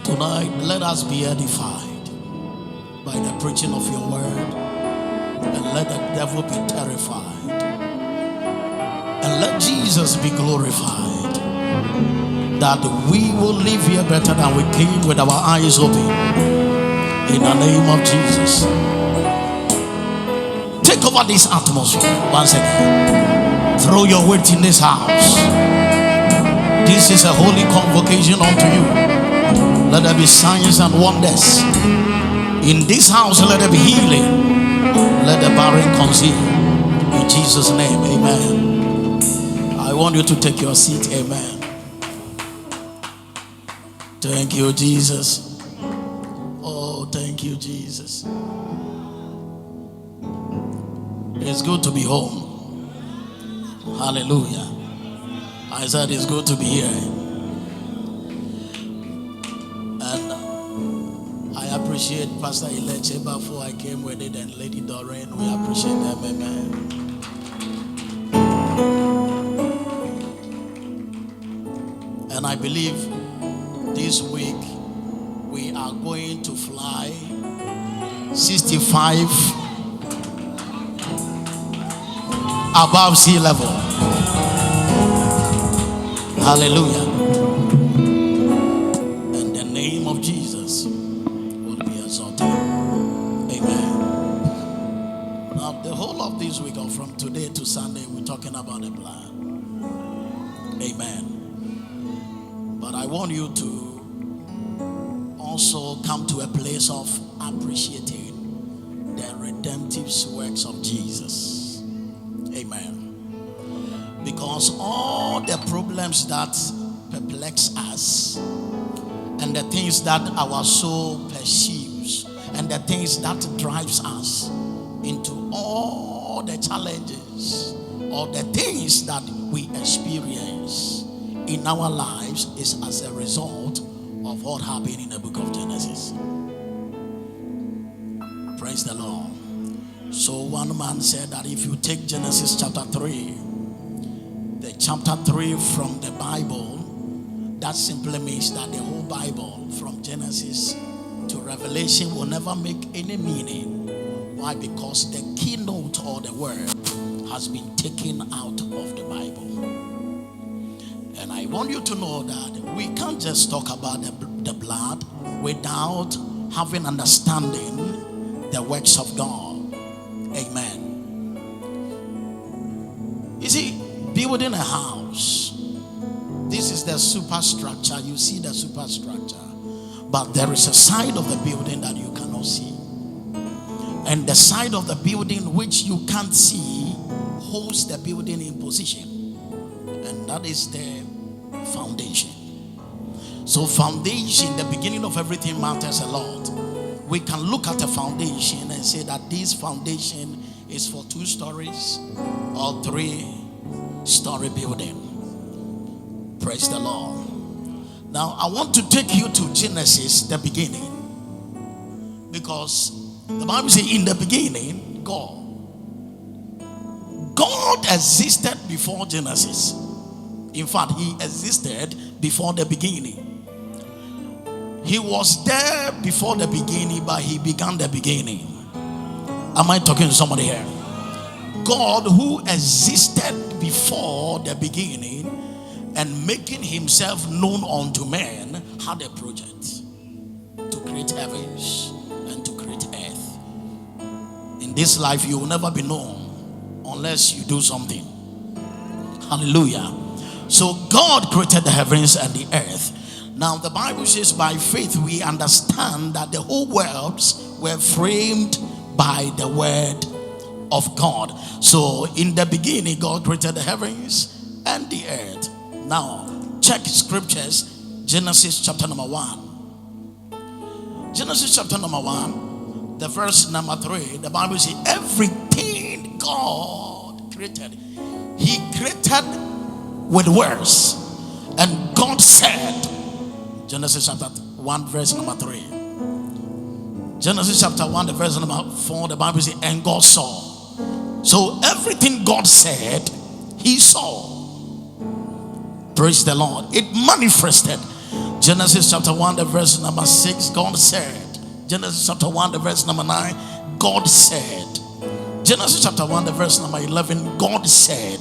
Tonight, let us be edified by the preaching of your word, and let the devil be terrified, and let Jesus be glorified, that we will live here better than we came, with our eyes open, in the name of Jesus. Take over this atmosphere once again. Throw your weight in this house. This is a holy convocation unto you. Let there be signs and wonders in this house. Let there be healing. Let the barren conceive. In Jesus' name, amen. I want you to take your seat. Amen. Thank you, Jesus. Oh, thank you, Jesus. It's good to be home. Hallelujah. I said it's good to be here. I appreciate Pastor Ileche before I came with it, and Lady Doreen. We appreciate them, amen. And I believe this week we are going to fly 65 above sea level. Hallelujah. And the name of Jesus will be exalted. Amen. Now, the whole of this week, or from today to Sunday, we're talking about the blood. Amen. But I want you to also come to a place of appreciating the redemptive works of Jesus. Amen. Because all the problems that perplex us, and the things that our soul pursues, and the things that drives us into all the challenges or the things that we experience in our lives, is as a result of what happened in the book of Genesis. Praise the Lord. So one man said that if you take Genesis chapter 3, the chapter 3 from the Bible, that simply means that the whole Bible from Genesis to Revelation will never make any meaning. Why? Because the keynote or the word has been taken out of the Bible. And I want you to know that we can't just talk about the blood without having understanding the works of God. Amen. You see, building a house, this is the superstructure. You see the superstructure, but there is a side of the building that you cannot see, and the side of the building which you can't see holds the building in position, and that is the foundation. So foundation, the beginning of everything, matters a lot. We can look at a foundation and say that this foundation is for 2 stories or 3-story building. Praise the Lord. Now I want to take you to Genesis, the beginning, because the Bible says in the beginning God existed before Genesis. In fact, he existed before the beginning. He was there before the beginning, but he began the beginning. Am I talking to somebody here? God, who existed before the beginning and making himself known unto men, had a project to create heavens and to create earth. In this life, you will never be known unless you do something. Hallelujah. So God created the heavens and the earth. Now the Bible says by faith we understand that the whole worlds were framed by the word of God. So in the beginning God created the heavens and the earth. Now check scriptures. Genesis chapter number 1. Genesis chapter number 1, the verse number 3. The Bible says everything God created, he created with words. And God said, Genesis chapter 1 verse number 3. Genesis chapter 1 the verse number 4, the Bible says, and God saw. So everything God said, he saw. Praise the Lord. It manifested. Genesis chapter 1, the verse number 6, God said. Genesis chapter 1, the verse number 9, God said. Genesis chapter 1, the verse number 11, God said.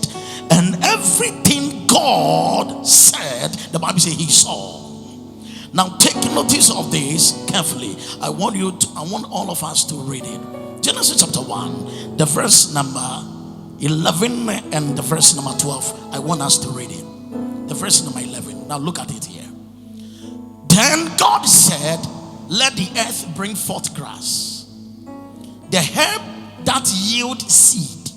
And everything God said, the Bible says he saw. Now take notice of this carefully. I want all of us to read it. Genesis chapter 1, the verse number 11 and the verse number 12. I want us to read it. The verse number 11. Now look at it here. Then God said, let the earth bring forth grass, the herb that yield seed,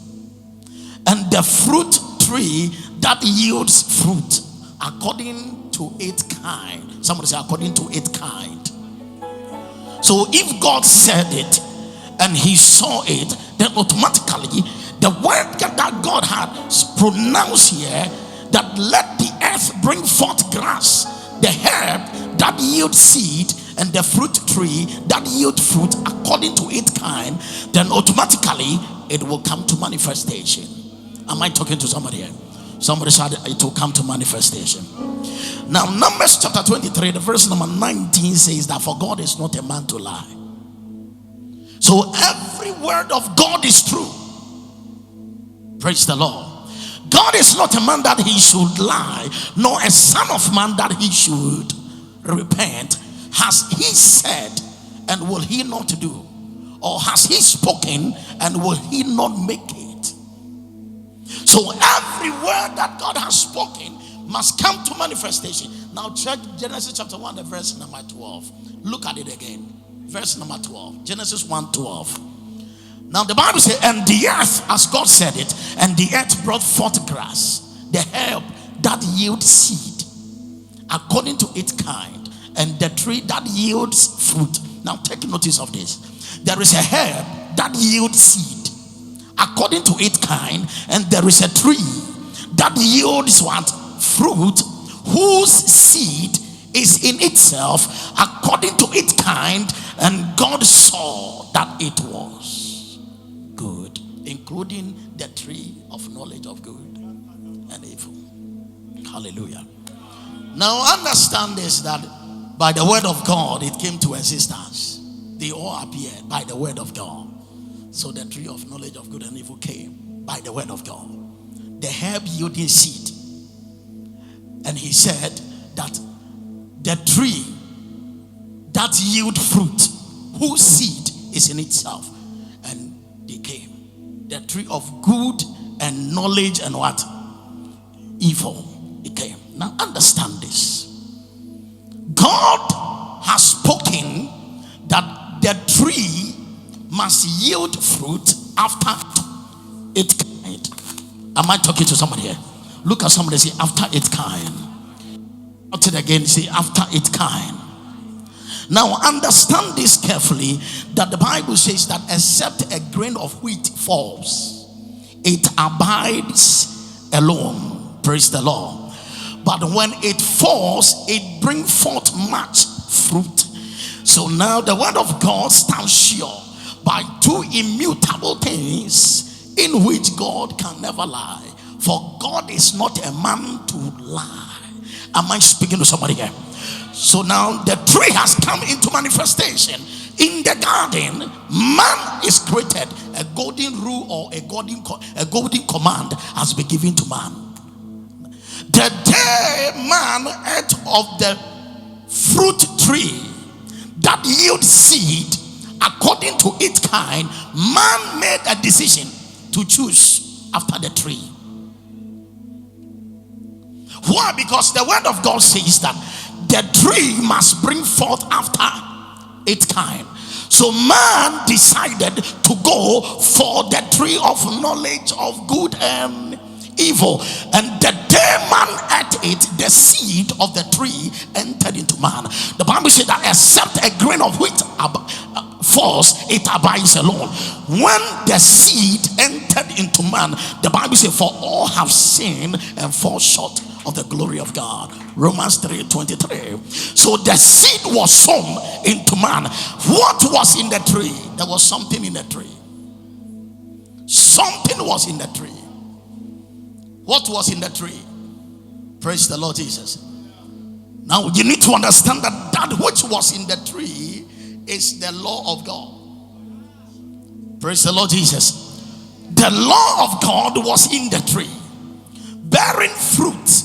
and the fruit tree that yields fruit according to its kind. Somebody say according to its kind. So if God said it and he saw it, then automatically the word that God had pronounced here, that let the earth bring forth grass, the herb that yield seed, and the fruit tree that yield fruit according to its kind, then automatically it will come to manifestation. Am I talking to somebody here? Somebody said it will come to manifestation. Now Numbers chapter 23, the verse number 19 says that for God is not a man to lie. So every word of God is true. Praise the Lord. God is not a man that he should lie, nor a son of man that he should repent. Has he said, and will he not do? Or has he spoken, and will he not make it? So every word that God has spoken must come to manifestation. Now check Genesis chapter 1, the verse number 12. Look at it again. Verse number 12. Genesis 1:12. Now the Bible says, and the earth, as God said it, and the earth brought forth grass, the herb that yields seed, according to its kind, and the tree that yields fruit. Now take notice of this. There is a herb that yields seed, according to its kind, and there is a tree that yields what? Fruit, whose seed is in itself according to its kind, and God saw that it was good, including the tree of knowledge of good and evil. Hallelujah. Now understand this, that by the word of God it came to existence. They all appeared by the word of God. So the tree of knowledge of good and evil came by the word of God. The herb yielding seed. And he said that the tree that yield fruit, whose seed is in itself, and they came. The tree of good and knowledge and what? Evil. It came. Now understand this. God has spoken that the tree must yield fruit after its kind. Am I talking to somebody here? Look at somebody and say, after its kind. Out it again, say, after its kind. Now understand this carefully, that the Bible says that except a grain of wheat falls, it abides alone. Praise the Lord. But when it falls, it brings forth much fruit. So now the word of God stands sure by two immutable things in which God can never lie. For God is not a man to lie. Am I speaking to somebody here? So now the tree has come into manifestation. In the garden, man is created. A golden rule or a golden command has been given to man. The day man ate of the fruit tree that yields seed according to its kind, man made a decision to choose after the tree. Why? Because the word of God says that the tree must bring forth after its kind. So man decided to go for the tree of knowledge of good and evil. And the day man ate it, the seed of the tree entered into man. The Bible said that except a grain of wheat falls, it abides alone. When the seed entered into man, the Bible said, for all have sinned and fall short of the glory of God. Romans 3:23. So the seed was sown into man. What was in the tree? There was something in the tree. Something was in the tree. What was in the tree? Praise the Lord Jesus. Now you need to understand that that which was in the tree is the law of God. Praise the Lord Jesus. The law of God was in the tree, bearing fruit,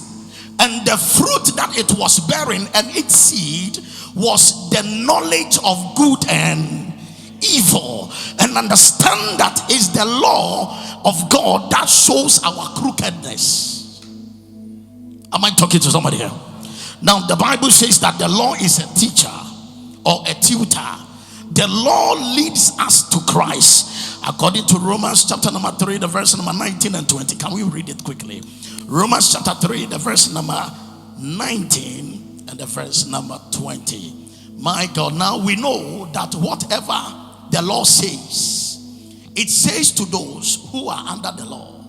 and the fruit that it was bearing and its seed was the knowledge of good and evil. And understand that is the law of God that shows our crookedness. Am I talking to somebody here? Now the Bible says that the law is a teacher or a tutor. The law leads us to Christ, according to Romans chapter number 3, the verse number 19 and 20. Can we read it quickly? Romans chapter 3, the verse number 19 and the verse number 20. My God, now we know that whatever the law says, it says to those who are under the law,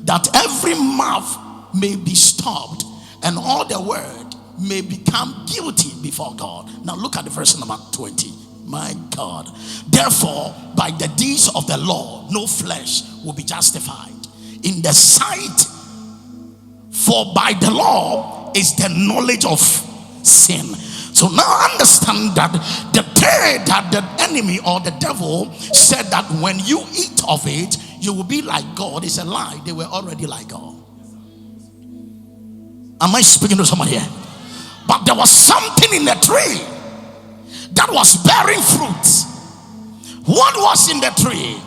that every mouth may be stopped and all the word may become guilty before God. Now look at the verse number 20. My God, therefore by the deeds of the law no flesh will be justified in the sight, for by the law is the knowledge of sin. So now understand that the day that the enemy or the devil said that when you eat of it you will be like God is a lie. They were already like God. Am I speaking to somebody here? But there was something in the tree that was bearing fruit. What was in the tree?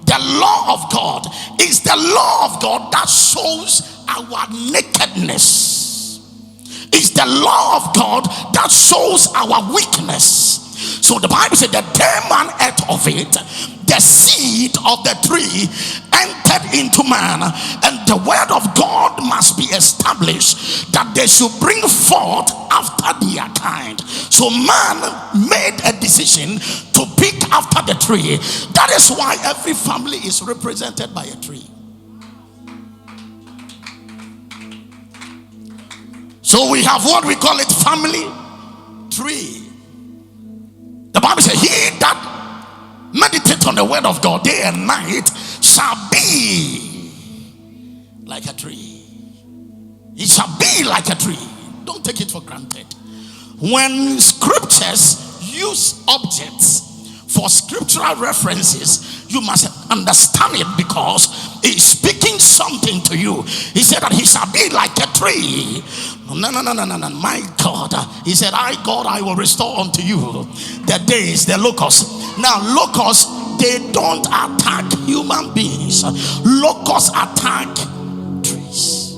The law of God. Is the law of God that shows our nakedness. Is the law of God that shows our weakness. So the Bible said that the man ate of it, the seed of the tree entered into man, and the word of God must be established that they should bring forth after their kind. So man made a decision to pick after the tree. That is why every family is represented by a tree. So we have what we call it family tree. The Bible says, he that meditate on the word of God day and night shall be like a tree. He shall be like a tree. Don't take it for granted. When scriptures use objects for scriptural references, you must understand it because he's speaking something to you. He said that he shall be like a tree. No. My God. He said, God, I will restore unto you the days, the locusts. Now, locusts, they don't attack human beings. Locusts attack trees.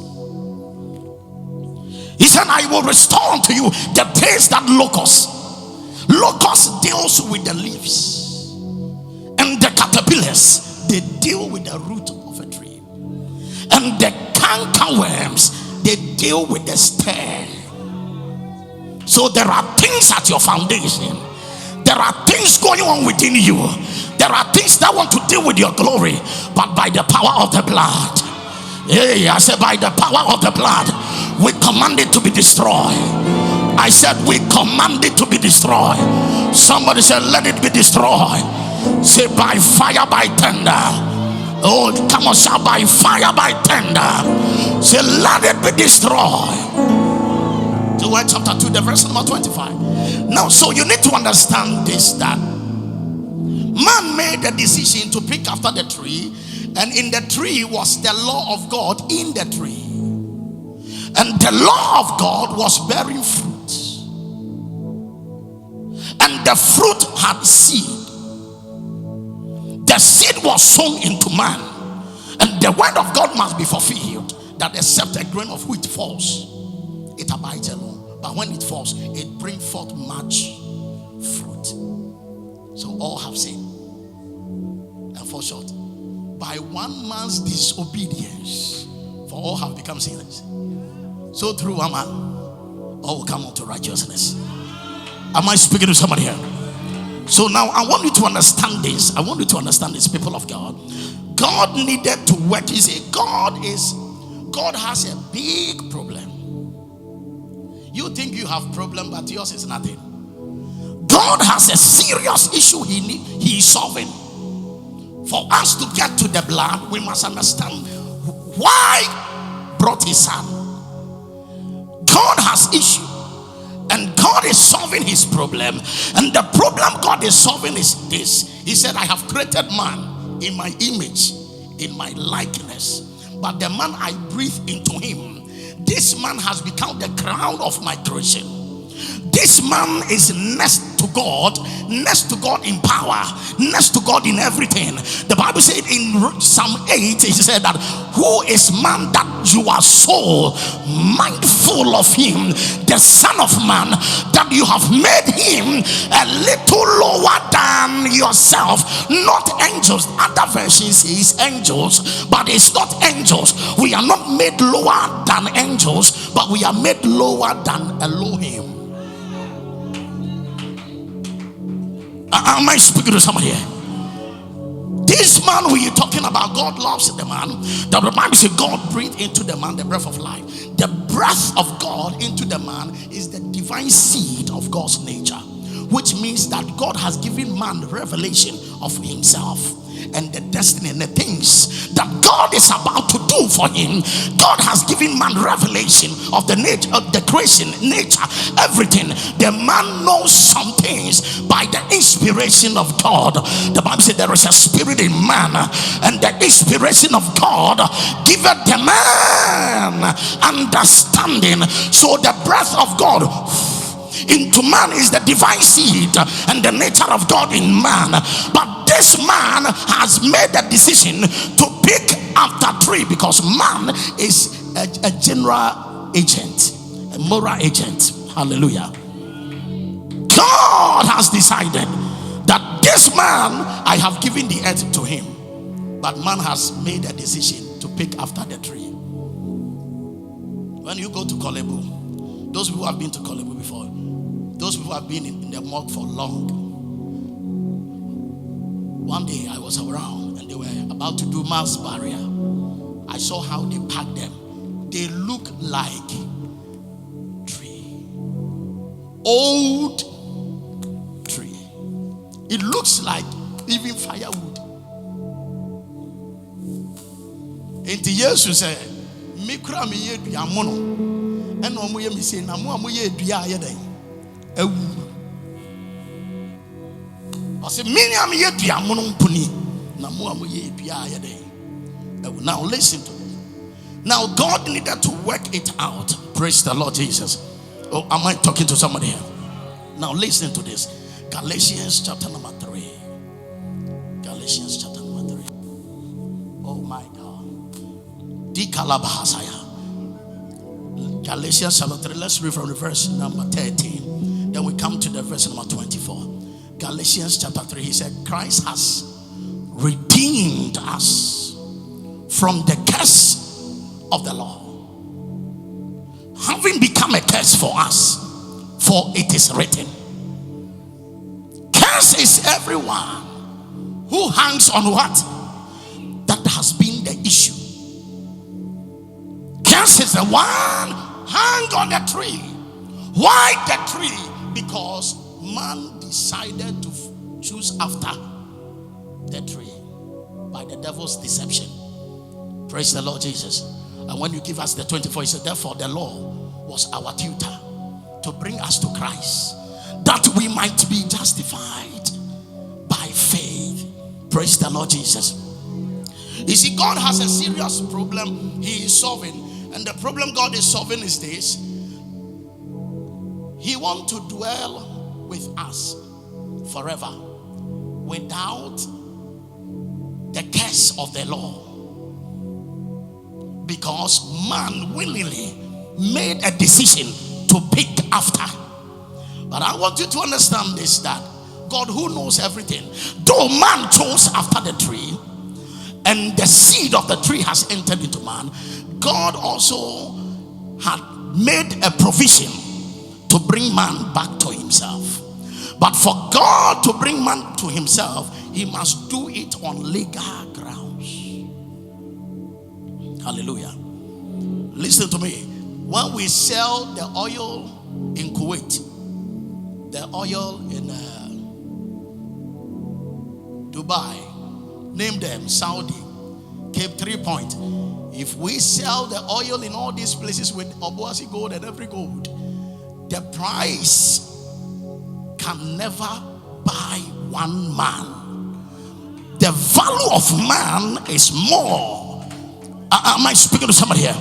He said, I will restore unto you the days that locusts. Locusts deals with the leaves, and the caterpillars, they deal with the root of a tree, and the cankerworms, they deal with the stem. So there are things at your foundation. There are things going on within you. There are things that want to deal with your glory, but by the power of the blood. Yeah, I said by the power of the blood, we command it to be destroyed. I said we command it to be destroyed. Somebody said let it be destroyed. Say by fire, by thunder. Oh, come on, shout by fire, by thunder. Say let it be destroyed. Joel chapter 2, the verse number 25. Now, so you need to understand this, that man made a decision to pick after the tree, and in the tree was the law of God in the tree. And the law of God was bearing fruit, and the fruit had seed. The seed was sown into man, and the word of God must be fulfilled, that except a grain of wheat falls, it abides alone. But when it falls, it brings forth much fruit. So all have sinned and fall short. By one man's disobedience, for all have become sinners. So through one man, all will come unto righteousness. Am I speaking to somebody here? So now I want you to understand this. I want you to understand this, people of God. God needed to work. You see, God has a big problem. You think you have problem, but yours is nothing. God has a serious issue he is solving. For us to get to the blood, we must understand why brought his son. God has issue. And God is solving his problem. And the problem God is solving is this. He said, I have created man in my image, in my likeness. But the man I breathe into him, this man has become the crown of my creation. This man is next to God in power, next to God in everything. The Bible said in Psalm 8, it said that, who is man that you are so mindful of him, the son of man, that you have made him a little lower than yourself. Not angels. Other versions is angels, but it's not angels. We are not made lower than angels, but we are made lower than Elohim. Am I speaking to somebody here? This man we are talking about, God loves the man. The Bible says God breathed into the man the breath of life. The breath of God into the man is the divine seed of God's nature, which means that God has given man revelation of himself and the destiny and the things that God is about to do for him. God has given man revelation of the nature of the creation, nature, everything. The man knows some things by the inspiration of God. The Bible said there is a spirit in man, and the inspiration of God giveth the man understanding. So the breath of God into man is the divine seed and the nature of God in man. But this man has made a decision to pick after tree, because man is a general agent, a moral agent. Hallelujah. God has decided that this man, I have given the earth to him, but man has made a decision to pick after the tree. When you go to Kolebu, those people who have been to Kolebu before, those people have been in the mosque for long. One day I was around and they were about to do mass barrier. I saw how they packed them. They look like tree, old tree. It looks like even firewood. And Jesus said, "Mikra mi ye duamono, eno mo ye mi say na mo amoye dua ayeden." Now listen to me. Now God needed to work it out. Praise the Lord Jesus. Oh, am I talking to somebody here? Now listen to this. Galatians chapter number 3. Galatians chapter number 3. Oh my God. Galatians chapter 3. Let's read from the verse number 13. Then we come to the verse number 24. Galatians chapter 3. He said, Christ has redeemed us from the curse of the law, having become a curse for us. For it is written, curse is everyone who hangs on what? That has been the issue. Curse is the one hang on the tree. Why the tree? Because man decided to choose after the tree by the devil's deception. Praise the Lord Jesus. And when you give us the 24, he said, therefore the law was our tutor to bring us to Christ, that we might be justified by faith. Praise the Lord Jesus. You see, God has a serious problem he is solving. And the problem God is solving is this. He wants to dwell with us forever without the curse of the law, because man willingly made a decision to pick after. But I want you to understand this, that God, who knows everything, though man chose after the tree and the seed of the tree has entered into man, God also had made a provision to bring man back to himself. But for God to bring man to himself, he must do it on legal grounds. Hallelujah. Listen to me. When we sell the oil in Kuwait, the oil in Dubai, name them, Saudi, Cape 3 Point. If we sell the oil in all these places with Obuasi gold and every gold, the price can never buy one man. The value of man is more. Am I speaking to somebody here?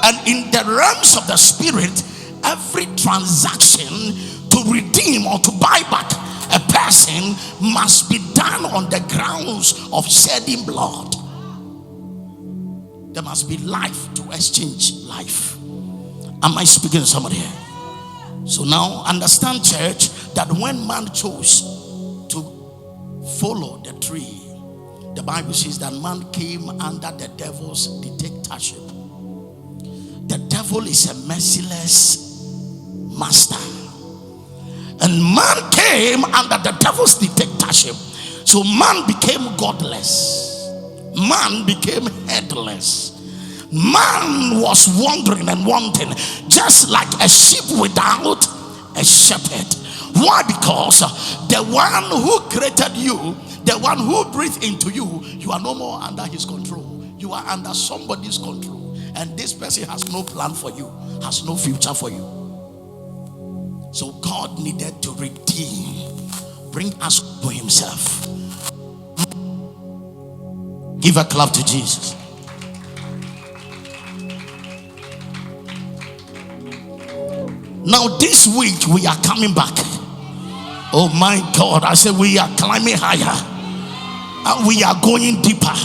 And in the realms of the spirit, every transaction to redeem or to buy back a person must be done on the grounds of shedding blood. There must be life to exchange life. Am I speaking to somebody here? So now understand, church, that when man chose to follow the tree, the Bible says that man came under the devil's dictatorship. The devil is a merciless master, and man came under the devil's dictatorship. So man became godless, man became headless, man was wandering and wanting, just like a sheep without a shepherd. Why? Because the one who created you, the one who breathed into you, you are no more under his control. You are under somebody's control, and this person has no plan for you, has no future for you. So God needed to redeem, bring us to himself. Give a clap to Jesus. Now this week we are coming back. Oh my God, I said we are climbing higher. We are going deeper.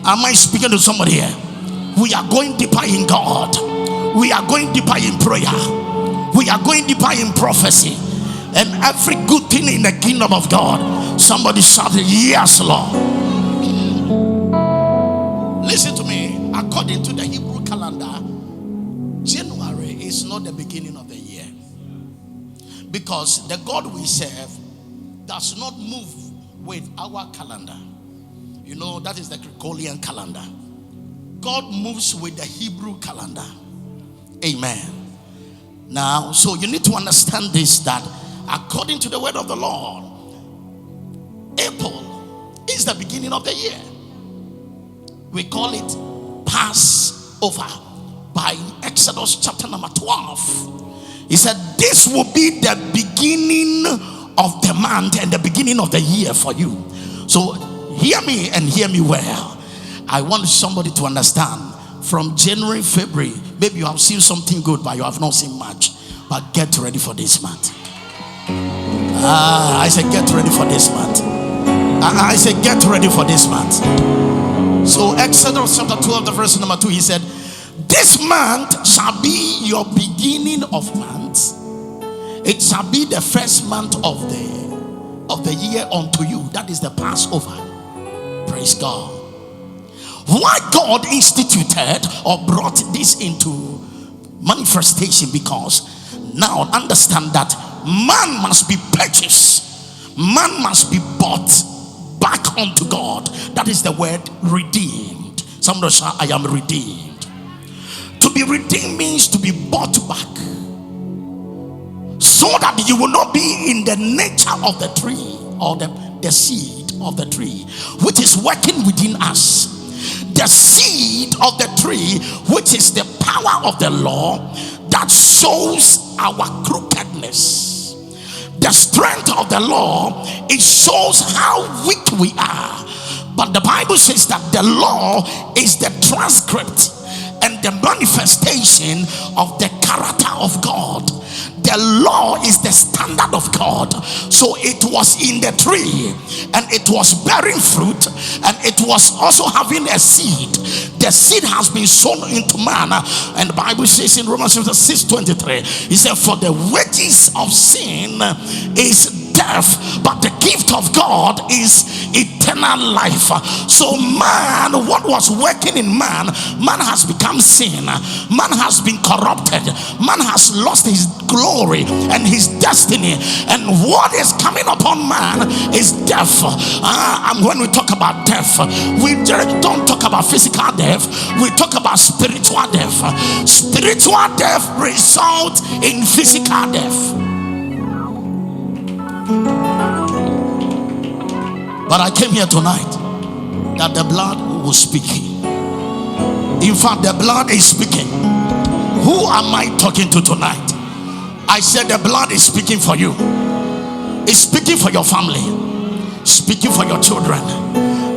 Am I speaking to somebody here? We are going deeper in God. We are going deeper in prayer. We are going deeper in prophecy. And every good thing in the kingdom of God. Somebody shouted, yes, Lord. Listen to me. According to the Hebrew calendar, January is not the beginning of the year. Because the God we serve does not move with our calendar. You know, that is the Gregorian calendar. God moves with the Hebrew calendar. Amen. Now, so you need to understand this, that according to the word of the Lord, April is the beginning of the year. We call it Passover. By Exodus chapter number 12, he said, this will be the beginning of the month and the beginning of the year for you. So hear me and hear me well. I want somebody to understand. From January, February, maybe you have seen something good, but you have not seen much. But get ready for this month. I said get ready for this month. I said get ready for this month. So Exodus chapter 12, the verse number 2, he said, this month shall be your beginning of months. It shall be the first month of the year unto you. That is the Passover. Praise God. Why God instituted or brought this into manifestation? Because now understand that man must be purchased, man must be bought back unto God. That is the word redeemed. Somebody shout, I am redeemed. To be redeemed means to be bought back, so that you will not be in the nature of the tree or the seed of the tree which is working within us. The seed of the tree, which is the power of the law that shows our crookedness. The strength of the law, it shows how weak we are. But the Bible says that the law is the transcript and the manifestation of the character of God. The law is the standard of God. So it was in the tree, and it was bearing fruit, and it was also having a seed. The seed has been sown into man, and the Bible says in Romans 6:23, he said, for the wages of sin is death, but the gift of God is eternal life. So man, what was working in man, man has become sin, man has been corrupted, man has lost his glory and his destiny, and what is coming upon man is death. And when we talk about death, we don't talk about physical death, we talk about spiritual death. Spiritual death results in physical death. But I came here tonight that the blood was speaking. In fact, the blood is speaking. Who am I talking to tonight? I said the blood is speaking for you. It's speaking for your family, speaking for your children,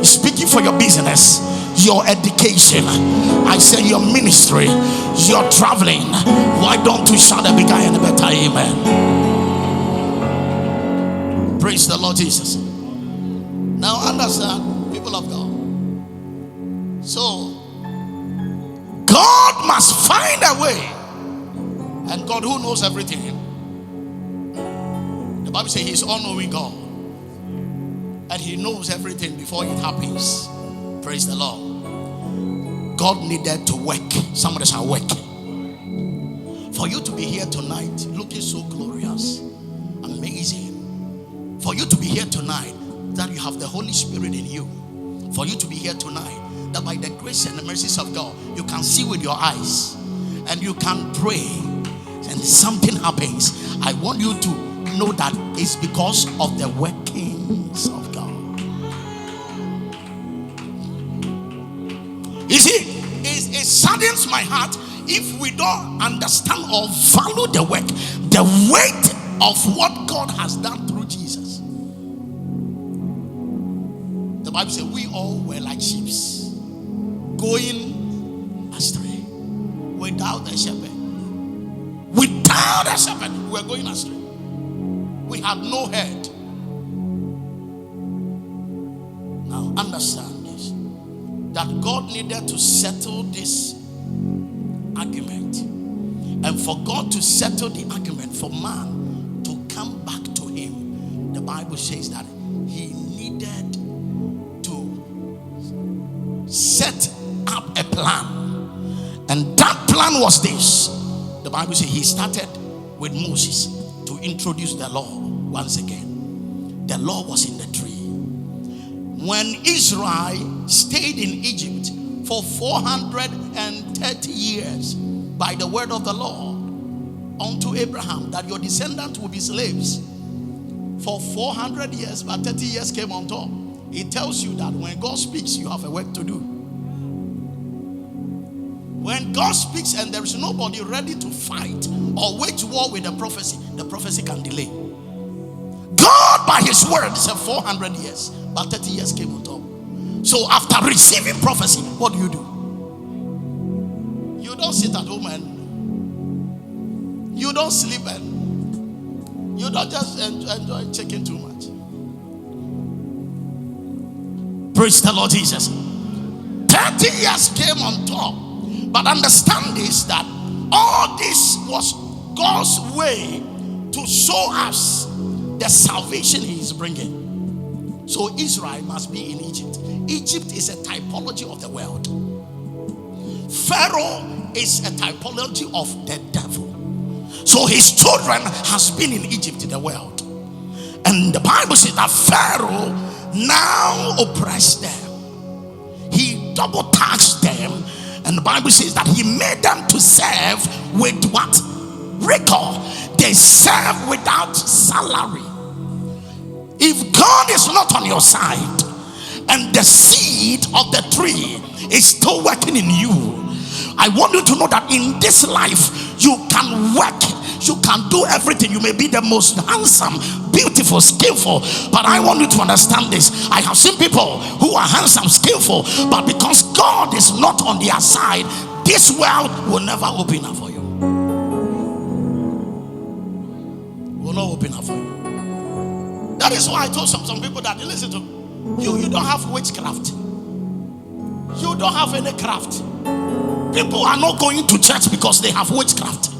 speaking for your business, your education. I say your ministry, your traveling. Why don't you shout a bigger and a better amen? Praise the Lord Jesus. Now understand, people of God. So God must find a way. And God, who knows everything, the Bible says He's all-knowing God, and He knows everything before it happens. Praise the Lord. God needed to work. Somebody shall work. For you to be here tonight looking so glorious, amazing. For you to be here tonight, that you have the Holy Spirit in you. For you to be here tonight, that by the grace and the mercies of God, you can see with your eyes and you can pray and something happens. I want you to know that it's because of the workings of God. You see, it saddens my heart if we don't understand or value the work, the weight of what God has done through Jesus. The Bible says we all were like sheep going astray without a shepherd. Without a shepherd, we were going astray. We had no head. Now understand this, that God needed to settle this argument. And for God to settle the argument, for man to come back to Him, the Bible says that He needed to set up a plan. And that plan was this. The Bible says He started with Moses to introduce the law once again. The law was in the tree. When Israel stayed in Egypt for 430 years by the word of the Lord unto Abraham, that your descendants will be slaves for 400 years, but 30 years came on top. It tells you that when God speaks, you have a work to do. When God speaks and there is nobody ready to fight or wage war with the prophecy can delay. God by His word said 400 years, but 30 years came on top. So after receiving prophecy, what do? You don't sit at home and you don't sleep and you don't just enjoy checking too much. Praise the Lord Jesus. 30 years came on top. But understand this, that all this was God's way to show us the salvation He is bringing. So Israel must be in Egypt. Egypt is a typology of the world. Pharaoh is a typology of the devil. So his children has been in Egypt, the world. And the Bible says that Pharaoh now oppressed them. He double taxed them. And the Bible says that he made them to serve with what? Rigor. They serve without salary. If God is not on your side and the seed of the tree is still working in you, I want you to know that in this life you can work, you can do everything. You may be the most handsome, beautiful, skillful, but I want you to understand this. I have seen people who are handsome, skillful, but because God is not on their side, this world will never open up for you. Will not open up for you. That is why I told some people that, listen to you don't have witchcraft. You don't have any craft. People are not going to church because they have witchcraft.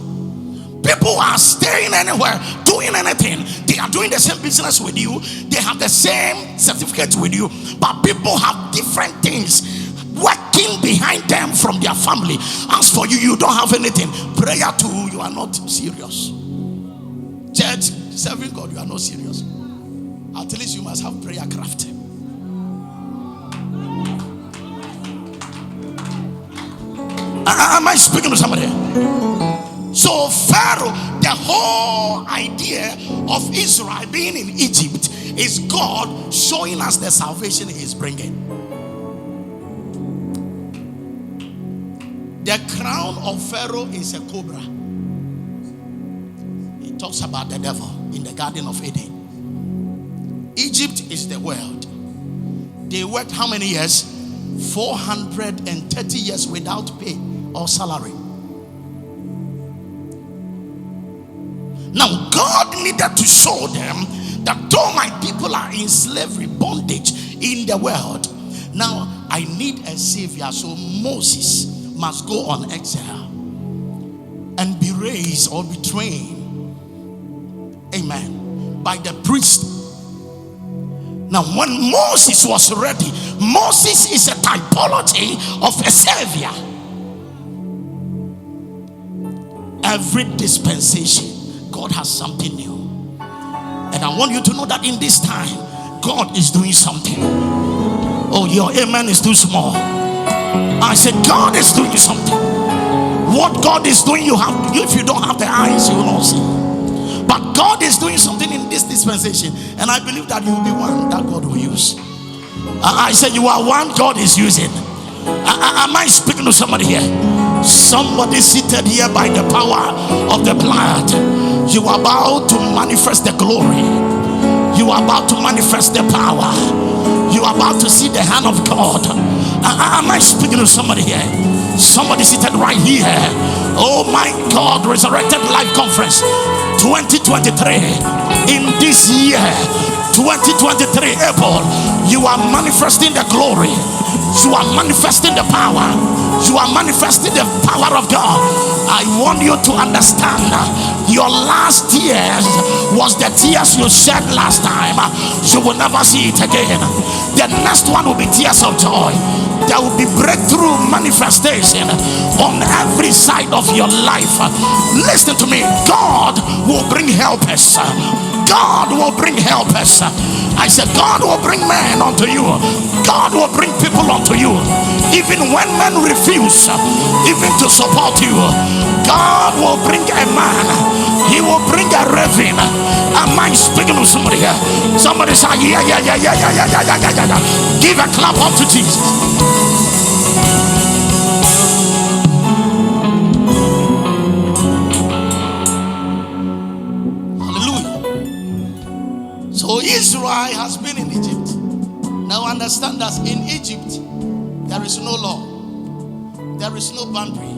People are staying anywhere, doing anything. They are doing the same business with you. They have the same certificate with you. But people have different things working behind them from their family. As for you, you don't have anything. Prayer too, you are not serious. Church, serving God, you are not serious. At least you must have prayer craft. Am I speaking to somebody? So Pharaoh, the whole idea of Israel being in Egypt is God showing us the salvation He is bringing. The crown of Pharaoh is a cobra. talks about the devil in the Garden of Eden. Egypt is the world. They worked how many years? 430 years without pay or salary. Now God needed to show them that though my people are in slavery, bondage in the world, now I need a savior. So Moses must go on exile and be raised or be trained, amen, by the priest. Now when Moses was ready, Moses is a typology of a savior. Every dispensation, God has something new. And I want you to know that in this time, God is doing something. Oh, your amen is too small. I said God is doing something. What God is doing, if you don't have the eyes, you will not see. But God is doing something in this dispensation, and I believe that you will be one that God will use. I said you are one God is using. Am I speaking to somebody here? Somebody seated here by the power of the blood. You are about to manifest the glory. You are about to manifest the power. You are about to see the hand of God. Am I speaking to somebody here? Somebody seated right here. Oh my God, Resurrected Life Conference 2023. In this year 2023 April, you are manifesting the glory. You are manifesting the power. You are manifesting the power of God. I want you to understand, your last tears was the tears you shed last time. You will never see it again. The next one will be tears of joy. There will be breakthrough manifestation on every side of your life. Listen to me. God will bring helpers. God will bring helpers. I said God will bring men unto you. God will bring people unto you. Even when men refuse even to support you, God will bring a man. He will bring a raven. Am I speaking to somebody here? Somebody say yeah. Give a clap up to Jesus. So Israel has been in Egypt. Now understand that in Egypt there is no law, there is no boundary.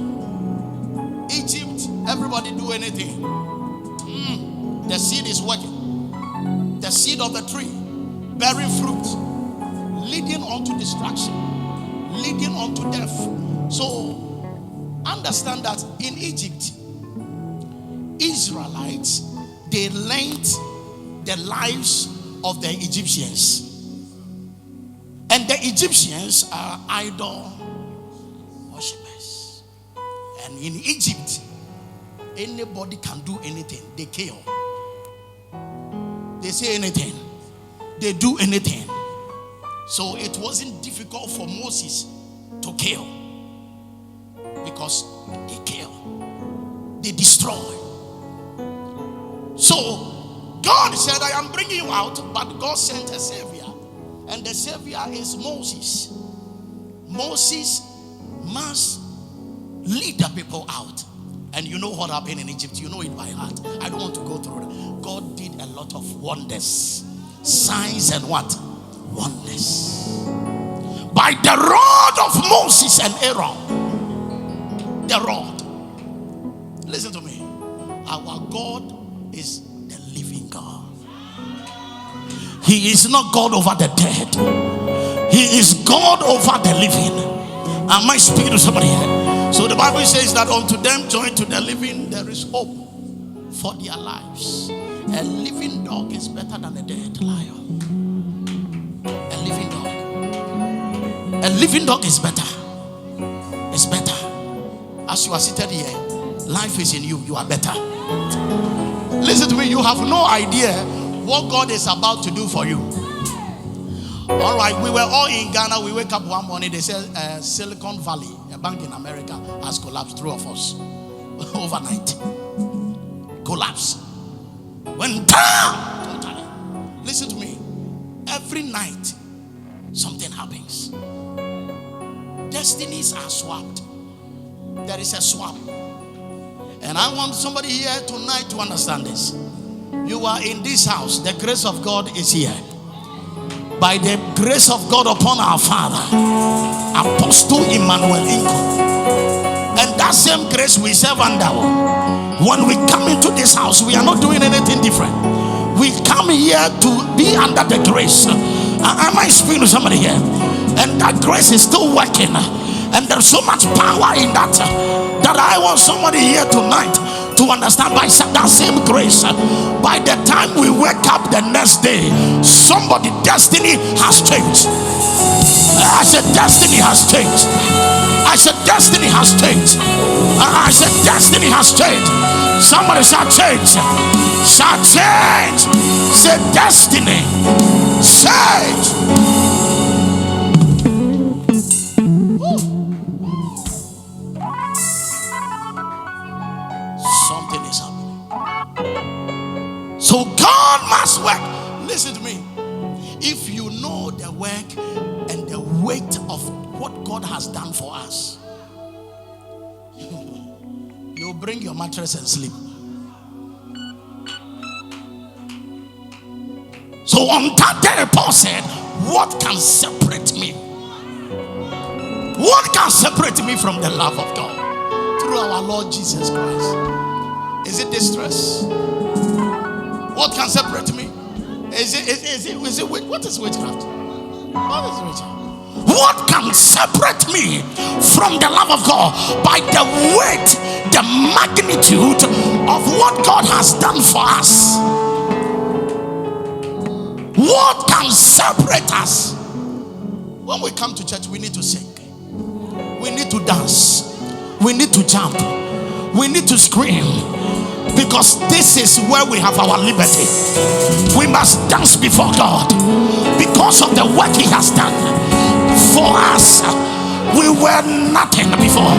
Egypt, everybody do anything. The seed is working. The seed of the tree bearing fruit, leading on to destruction, leading on to death. So understand that in Egypt, Israelites, they learned the lives of the Egyptians. And the Egyptians are idol worshippers. And in Egypt, anybody can do anything. They kill. They say anything. They do anything. So it wasn't difficult for Moses to kill, because they kill. They destroy. So God said, I am bringing you out, but God sent a savior, and the savior is Moses. Moses must lead the people out. And you know what happened in Egypt. You know it by heart. I don't want to go through it. God did a lot of wonders, signs and what? Wonders. By the rod of Moses and Aaron. The rod. Listen to me. Our God is God. He is not God over the dead. He is God over the living. Am I speaking to somebody here? So the Bible says that unto them joined to the living there is hope for their lives. A living dog is better than a dead lion. A living dog. A living dog is better. It's better. As you are seated here, life is in you. You are better. Listen to me, you have no idea what God is about to do for you. All right, we were all in Ghana. We wake up one morning, they said Silicon Valley, a bank in America, has collapsed. 3 of us overnight. Collapse. Went down totally. Listen to me, every night something happens. Destinies are swapped. There is a swap. And I want somebody here tonight to understand this. You are in this house. The grace of God is here. By the grace of God upon our Father, Apostle Emmanuel, and that same grace we serve under. When we come into this house, we are not doing anything different. We come here to be under the grace. Am I speaking to somebody here? And that grace is still working. And there's so much power in that I want somebody here tonight to understand. By that same grace, by the time we wake up the next day, somebody's destiny has changed. I said destiny has changed. I said destiny has changed. I said destiny has changed. Somebody shall change. Shall change. Say destiny change. Something is happening. So God must work. Listen to me. If you know the work and the weight of what God has done for us, you bring your mattress and sleep. So on that day, Paul said, what can separate me? What can separate me from the love of God? Through our Lord Jesus Christ. Is it distress? What can separate me? Is it what is witchcraft? What is witchcraft? What can separate me from the love of God? By the weight, the magnitude of what God has done for us. What can separate us? When we come to church, we need to sing, we need to dance, we need to jump, we need to scream, because this is where we have our liberty. We must dance before God because of the work He has done for us. We were nothing before.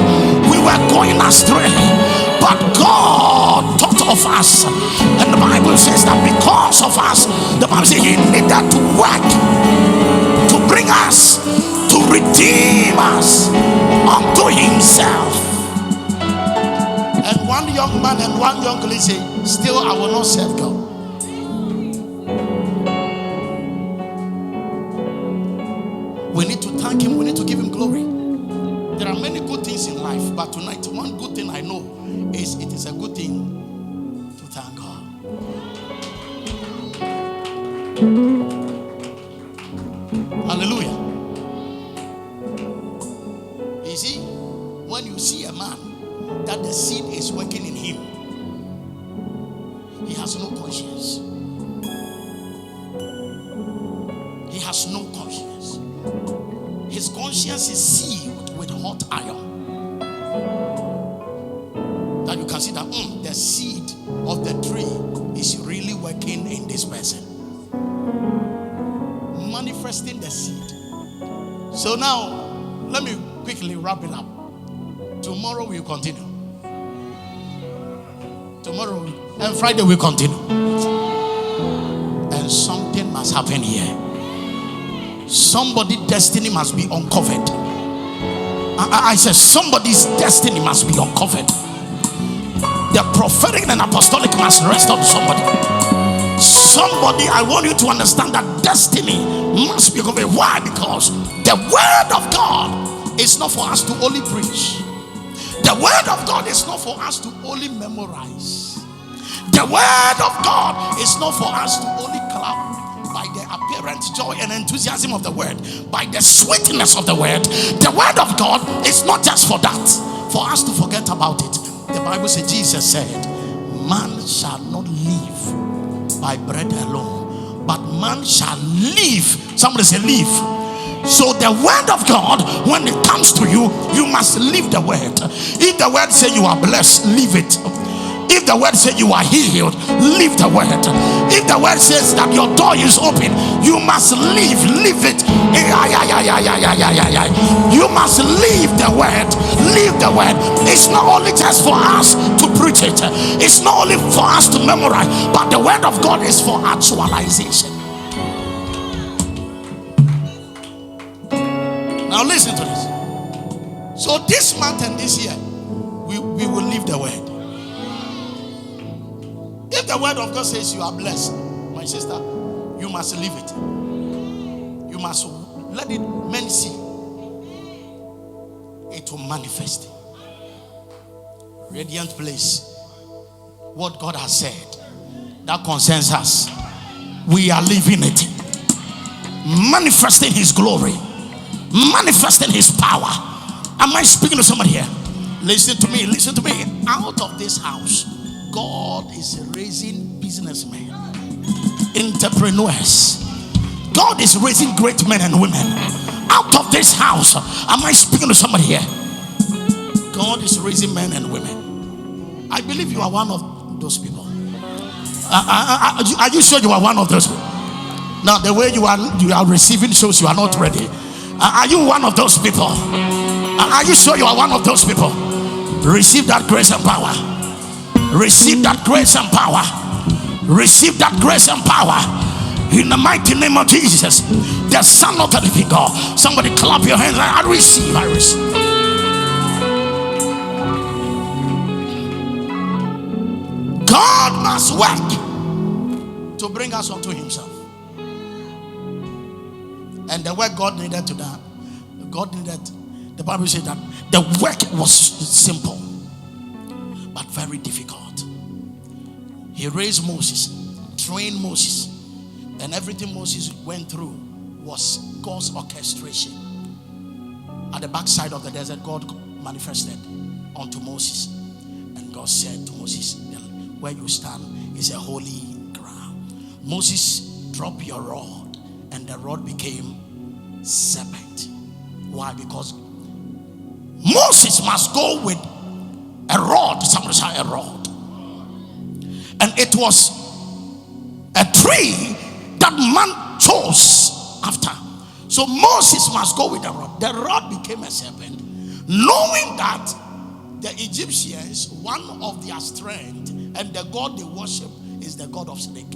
We were going astray, but God thought of us. And the Bible says that because of us, the Bible says He needed to work to bring us, to redeem us unto Himself. And one young man and one young lady say, still I will not serve God. We need to thank Him. We need to give Him glory. There are many good things in life, but tonight, one good thing I know is it is a good thing to thank God. Hallelujah. You see, when you see a man that the seed is working in him, he has no conscience. He has no conscience. His conscience is sealed with hot iron. That you can see that the seed of the tree is really working in this person, manifesting the seed. So now, let me quickly wrap it up. Tomorrow we'll continue. Tomorrow and Friday we'll continue. And something must happen here. Somebody's destiny must be uncovered. I said somebody's destiny must be uncovered. The prophetic and apostolic must rest on somebody. Somebody, I want you to understand that destiny must be uncovered. Why? Because the word of God is not for us to only preach. The word of God is not for us to only memorize. The word of God is not for us to only clap by the apparent joy and enthusiasm of the word, by the sweetness of the word. The word of God is not just for that, for us to forget about it. The Bible says, Jesus said, man shall not live by bread alone, but man shall live. Somebody say live. So the word of God, when it comes to you, you must live the word. If the word says you are blessed, live it. If the word says you are healed, live the word. If the word says that your door is open, you must live it. You must live the word. Live the word. It's not only just for us to preach it. It's not only for us to memorize, but the word of God is for actualization. Now listen to this. So this month and this year, we will live the word. the word of God says you are blessed, my sister, you must live it. You must let it men see. It will manifest. Radiant place. What God has said that concerns us, we are living it, manifesting His glory, manifesting His power. Am I speaking to somebody here? Listen to me, listen to me. Out of this house, God is raising businessmen, entrepreneurs. God is raising great men and women. Out of this house, am I speaking to somebody here? God is raising men and women. I believe you are one of those people. Are you sure you are one of those people? Now the way you are receiving shows you are not ready. Are you one of those people? Are you sure you are one of those people? Receive that grace and power. Receive that grace and power. Receive that grace and power. In the mighty name of Jesus, the Son of the living God. Somebody clap your hands. I receive. I receive. God must work to bring us unto Himself. And the work God needed to do, the Bible said that the work was simple but very difficult. He raised Moses, trained Moses, and everything Moses went through was God's orchestration. At the backside of the desert, God manifested unto Moses, and God said to Moses, where you stand is a holy ground. Moses, drop your rod, and the rod became serpent. Why? Because Moses must go with a rod. Somebody say a rod. And it was a tree that man chose after. So Moses must go with the rod. The rod became a serpent, knowing that the Egyptians, one of their strength and the god they worship is the god of snake.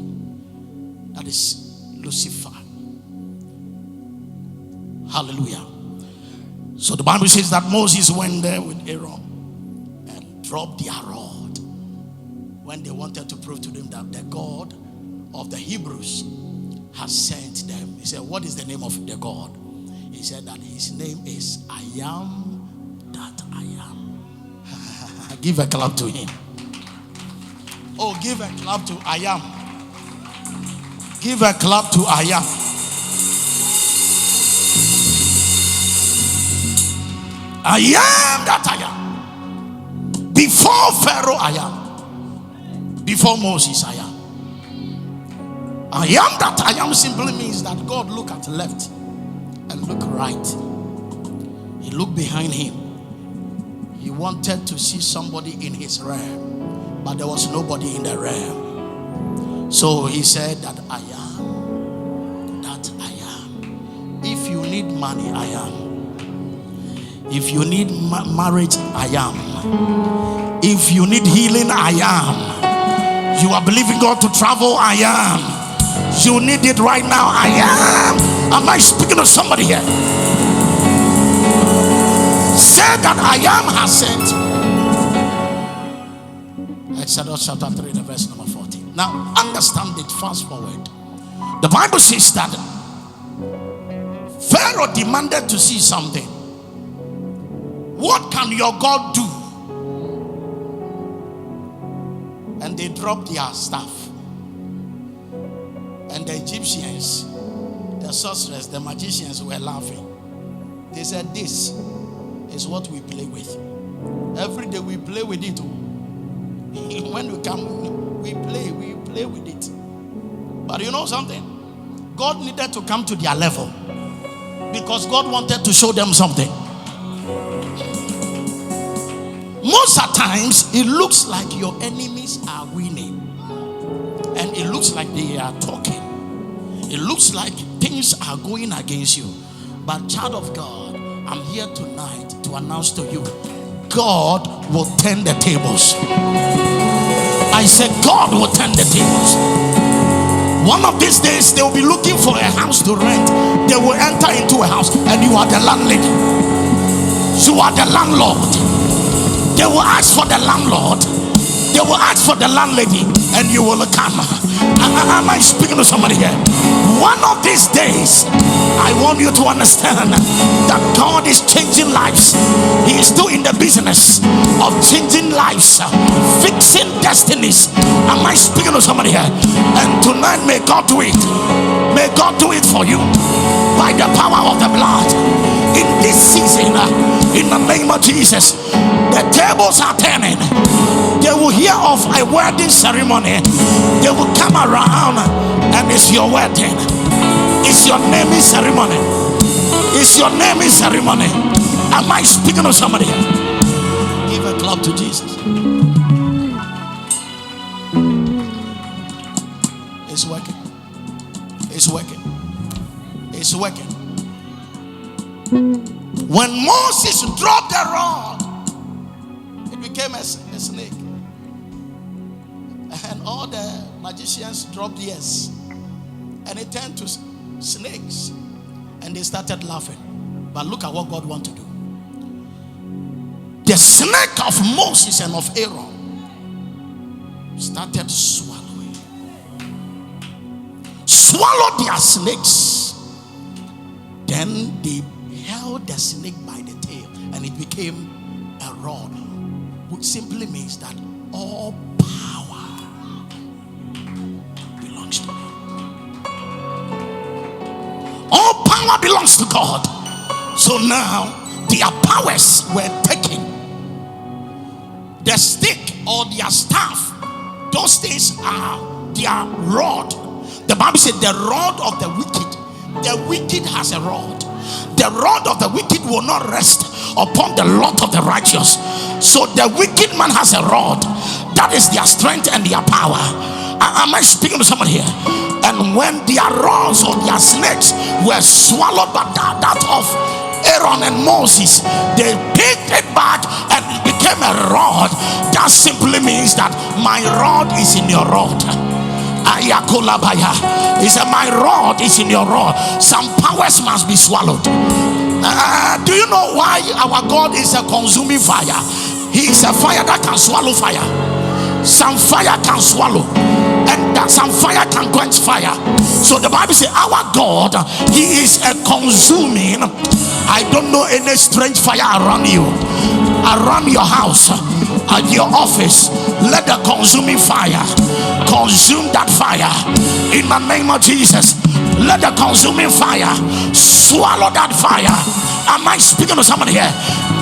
That is Lucifer. Hallelujah. So the Bible says that Moses went there with Aaron and dropped their rod when they wanted to prove to them that the God of the Hebrews has sent them. He said, what is the name of the God? He said that his name is I am that I am. Give a clap to him. Oh, give a clap to I am. Give a clap to I am. I am that I am. Before Pharaoh I am. Before Moses I am. I am that I am simply means that God look at the left and look right. He looked behind him. He wanted to see somebody in his realm, but there was nobody in the realm. So he said that I am that I am. If you need money, I am. If you need marriage, I am. If you need healing, I am. You are believing God to travel, I am. You need it right now, I am. Am I speaking to somebody here? Say that I am has sent. Exodus chapter 3, the verse number 14. Now understand it, fast forward. The Bible says that Pharaoh demanded to see something. What can your God do? And they dropped their staff. And the Egyptians, the sorcerers, the magicians were laughing. They said, this is what we play with. Every day we play with it. When we come, we play with it. But you know something? God needed to come to their level because God wanted to show them something. Most of the times, it looks like your enemies are winning. And it looks like they are talking. It looks like things are going against you. But child of God, I'm here tonight to announce to you, God will turn the tables. I said God will turn the tables. One of these days, they will be looking for a house to rent. They will enter into a house and you are the landlady. You are the landlord. They will ask for the landlord. They will ask for the landlady and you will come. Am I speaking to somebody here? One of these days, I want you to understand that God is changing lives. He is still in the business of changing lives, fixing destinies. Am I speaking to somebody here? And tonight, may God do it. May God do it for you by the power of the blood. In this season, in the name of Jesus, the tables are turning. They will hear of a wedding ceremony. They will come around and it's your wedding. It's your naming ceremony. It's your naming ceremony. Am I speaking to somebody? Give a clap to Jesus. It's working. It's working. It's working. When Moses dropped the rod, it became a snake. And all the magicians dropped yes. And it turned to snakes. And they started laughing. But look at what God wanted to do. The snake of Moses and of Aaron started swallowing. Swallowed their snakes. Then they held the snake by the tail and it became a rod, which simply means that all power belongs to God. All power belongs to God. So now their powers were taken. The stick or their staff, those things are their rod. The Bible said the rod of the wicked has a rod. The rod of the wicked will not rest upon the lot of the righteous. So the wicked man has a rod. That is their strength and their power. Am I speaking to someone here? And when their rods or their snakes were swallowed by that of Aaron and Moses, they picked it back and it became a rod. That simply means that my rod is in your rod. He said, my rod is in your rod. Some powers must be swallowed. Do you know why our God is a consuming fire? He is a fire that can swallow fire. Some fire can swallow, and that some fire can quench fire. So the Bible says our God, He is a consuming. I don't know any strange fire around you, around your house, at your office. Let the consuming fire consume that fire in the name of Jesus. Let the consuming fire swallow that fire. Am I speaking to somebody here?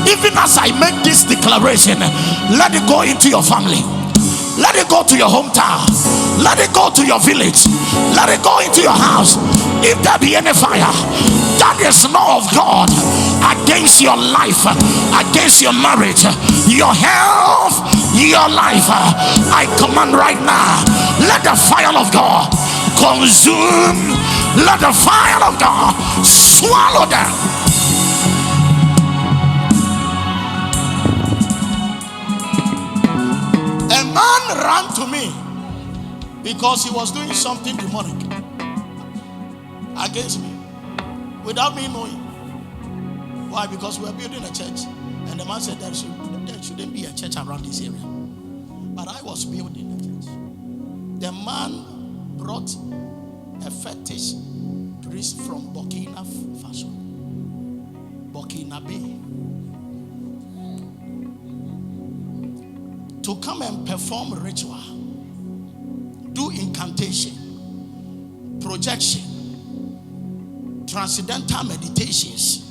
Even as I make this declaration, let it go into your family. Let it go to your hometown. Let it go to your village. Let it go into your house. If there be any fire that is not of God against your life, against your marriage, your health, your life, I command right now, let the fire of God consume. Let the fire of God swallow them. A man ran to me because he was doing something demonic against me without me knowing. Why? Because we are building a church, and the man said there shouldn't be a church around this area. But I was building the church. The man brought a fetish priest from Burkina Faso, Burkina Bay, to come and perform ritual, do incantation, projection, transcendental meditations,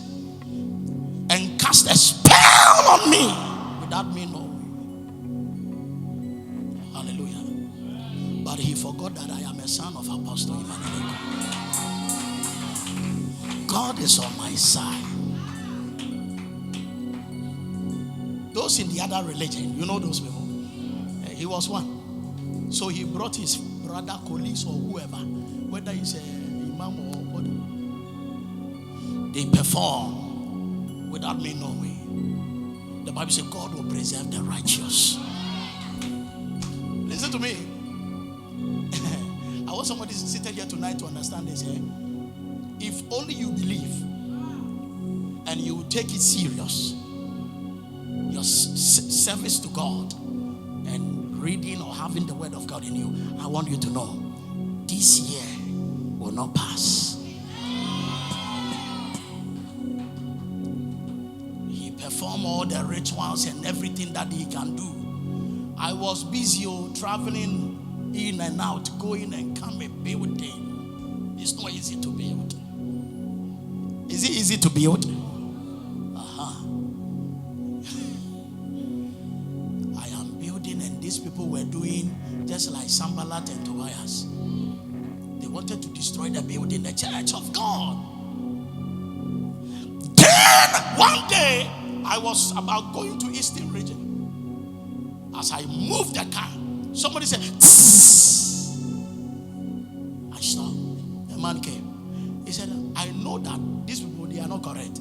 and cast a spell on me without me knowing. Hallelujah. But he forgot that I am a son of Apostle Emmanuel. God is on my side. Those in the other religion, you know those people. He was one. So he brought his brother, colleagues, or whoever, whether he's an imam or what. They perform without me knowing. The Bible says God will preserve the righteous. Listen to me. I want somebody seated here tonight to understand this. If only you believe and you take it serious, your service to God and reading or having the word of God in you, I want you to know this year will not pass. He performed all the rituals and everything that he can do. I was busy traveling in and out, going and coming, building. It's not easy to build. Is it easy to build? I am building, and these people were doing just like Sanballat and Tobias. They wanted to destroy the building, the church of God. Then one day, I was about going to Eastern region. As I moved the car, somebody said, "Tss." I stopped. The man came. He said, "I know that these people, they are not correct."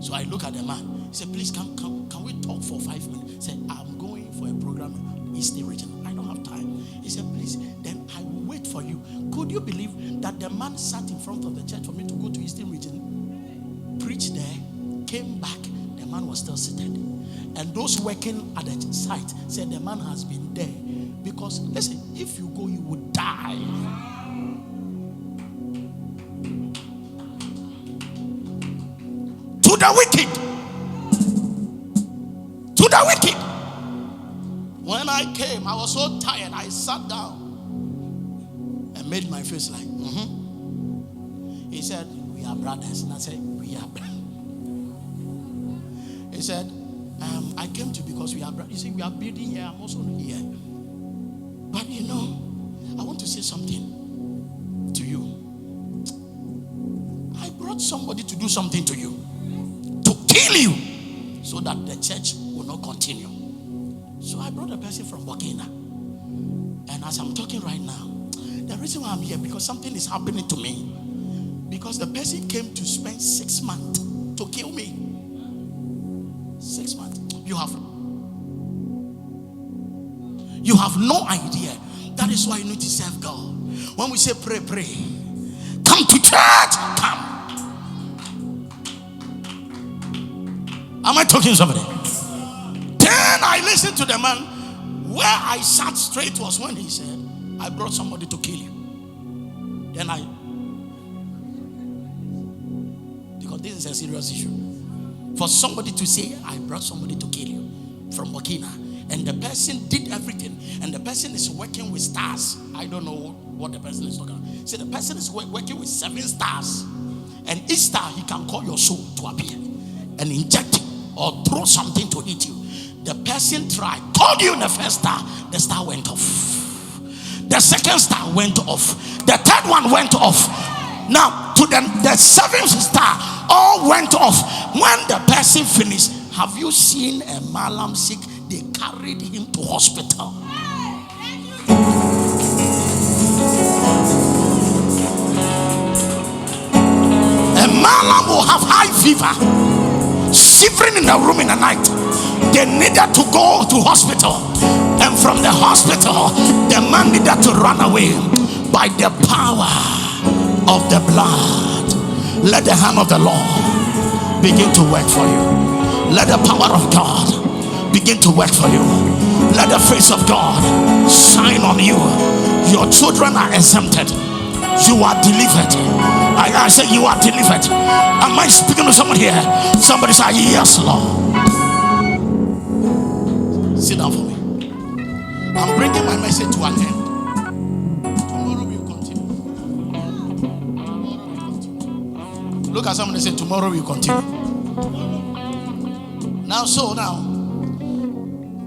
So I look at the man. He said, "Please, can we talk for 5 minutes?" He said, "I'm going for a program in Eastern region. I don't have time." He said, "Please, then I will wait for you." Could you believe that the man sat in front of the church for me to go to Eastern region, preached there, came back, the man was still seated. And those working at the site said the man has been there. Because, listen, if you go, you would die. To the wicked. To the wicked. When I came, I was so tired. I sat down and made my face like, He said, "We are brothers." And I said, "We are brothers." He said, "I came to because we are brothers. You see, we are building here. I'm also here. But I want to say something to you. I brought somebody to do something to you, to kill you, so that the church will not continue. So I brought a person from Burkina. And as I'm talking right now, the reason why I'm here, because something is happening to me. Because the person came to spend 6 months to kill me. 6 months. You have no idea. That is why you need to serve God. When we say pray, pray. Come to church. Come. Am I talking to somebody? Then I listened to the man. Where I sat straight was when he said, "I brought somebody to kill you." Then because this is a serious issue. For somebody to say, "I brought somebody to kill you" from Burkina, and the person did everything, and the person is working with stars. I don't know what the person is talking about. So the person is working with 7 stars, and each star he can call your soul to appear and inject it or throw something to hit you. The person tried, called you in the first star, the star went off. The second star went off. The third one went off. Now to the 7th star, all went off. When the person finished, have you seen a malam sick? They carried him to hospital. A malam will have high fever, shivering in the room in the night. They needed to go to hospital, and from the hospital, the man needed to run away. By the power of the blood, let the hand of the Lord begin to work for you. Let the power of God begin to work for you. Let the face of God shine on you. Your children are exempted. You are delivered. I say you are delivered. Am I speaking to someone here? Somebody say, "Yes, Lord." Sit down for me. I'm bringing my message to an end. Tomorrow we will continue. Look at someone and say, "Tomorrow we will continue." Now,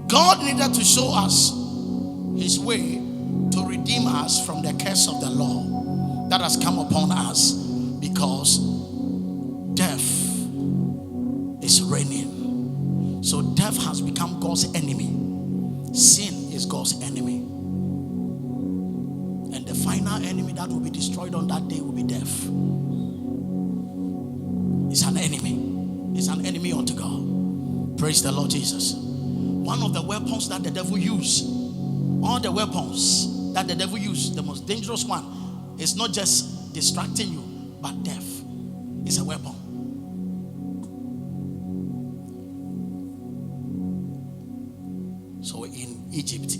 God needed to show us his way to redeem us from the curse of the law that has come upon us, because death is reigning. So death has become God's enemy. Sin is God's enemy. And the final enemy that will be destroyed on that day will be death. It's an enemy. It's an enemy unto God. Praise the Lord Jesus. One of the weapons that the devil uses, all the weapons that the devil uses, the most dangerous one is not just distracting you, but death is a weapon. So in Egypt,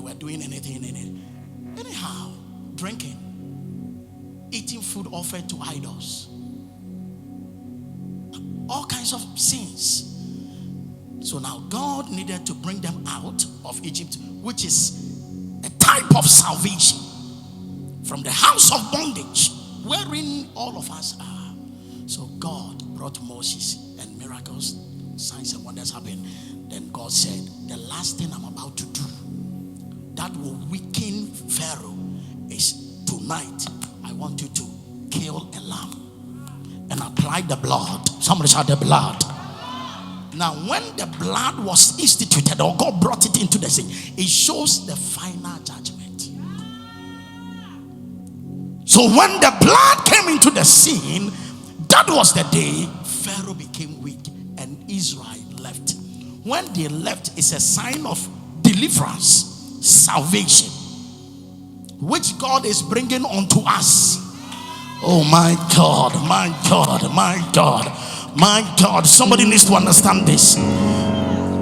were doing anything in it. Anyhow, drinking, eating food offered to idols, all kinds of sins. So now God needed to bring them out of Egypt, which is a type of salvation from the house of bondage wherein all of us are. So God brought Moses, and miracles, signs and wonders happened. Then God said, the last thing I'm about to do that will weaken Pharaoh is tonight I want you to kill a lamb and apply the blood. Somebody shout the blood. Now when the blood was instituted, or God brought it into the scene, it shows the final judgment. So when the blood came into the scene, that was the day Pharaoh became weak and Israel left. When they left, it's a sign of deliverance, salvation, which God is bringing unto us. Oh my God, my God, my God, my God. Somebody needs to understand this.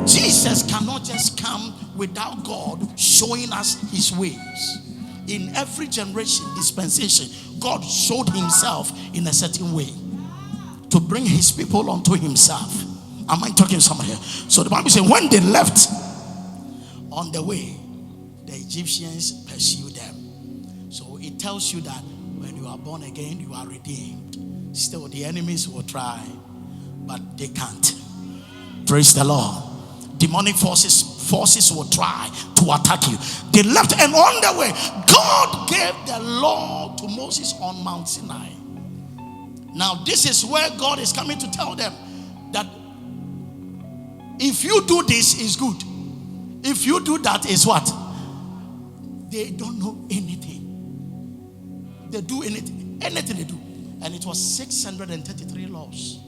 Jesus cannot just come without God showing us his ways. In every generation, dispensation, God showed himself in a certain way to bring his people unto himself. Am I talking somewhere here? So the Bible says when they left on the way, the Egyptians pursued them. So it tells you that when you are born again, you are redeemed. Still, the enemies will try, but they can't. Praise the Lord. Demonic forces will try to attack you. They left, and on the way, God gave the law to Moses on Mount Sinai. Now, this is where God is coming to tell them that if you do this, is good. If you do that, is what? They don't know anything. They do anything they do. And it was 633 laws.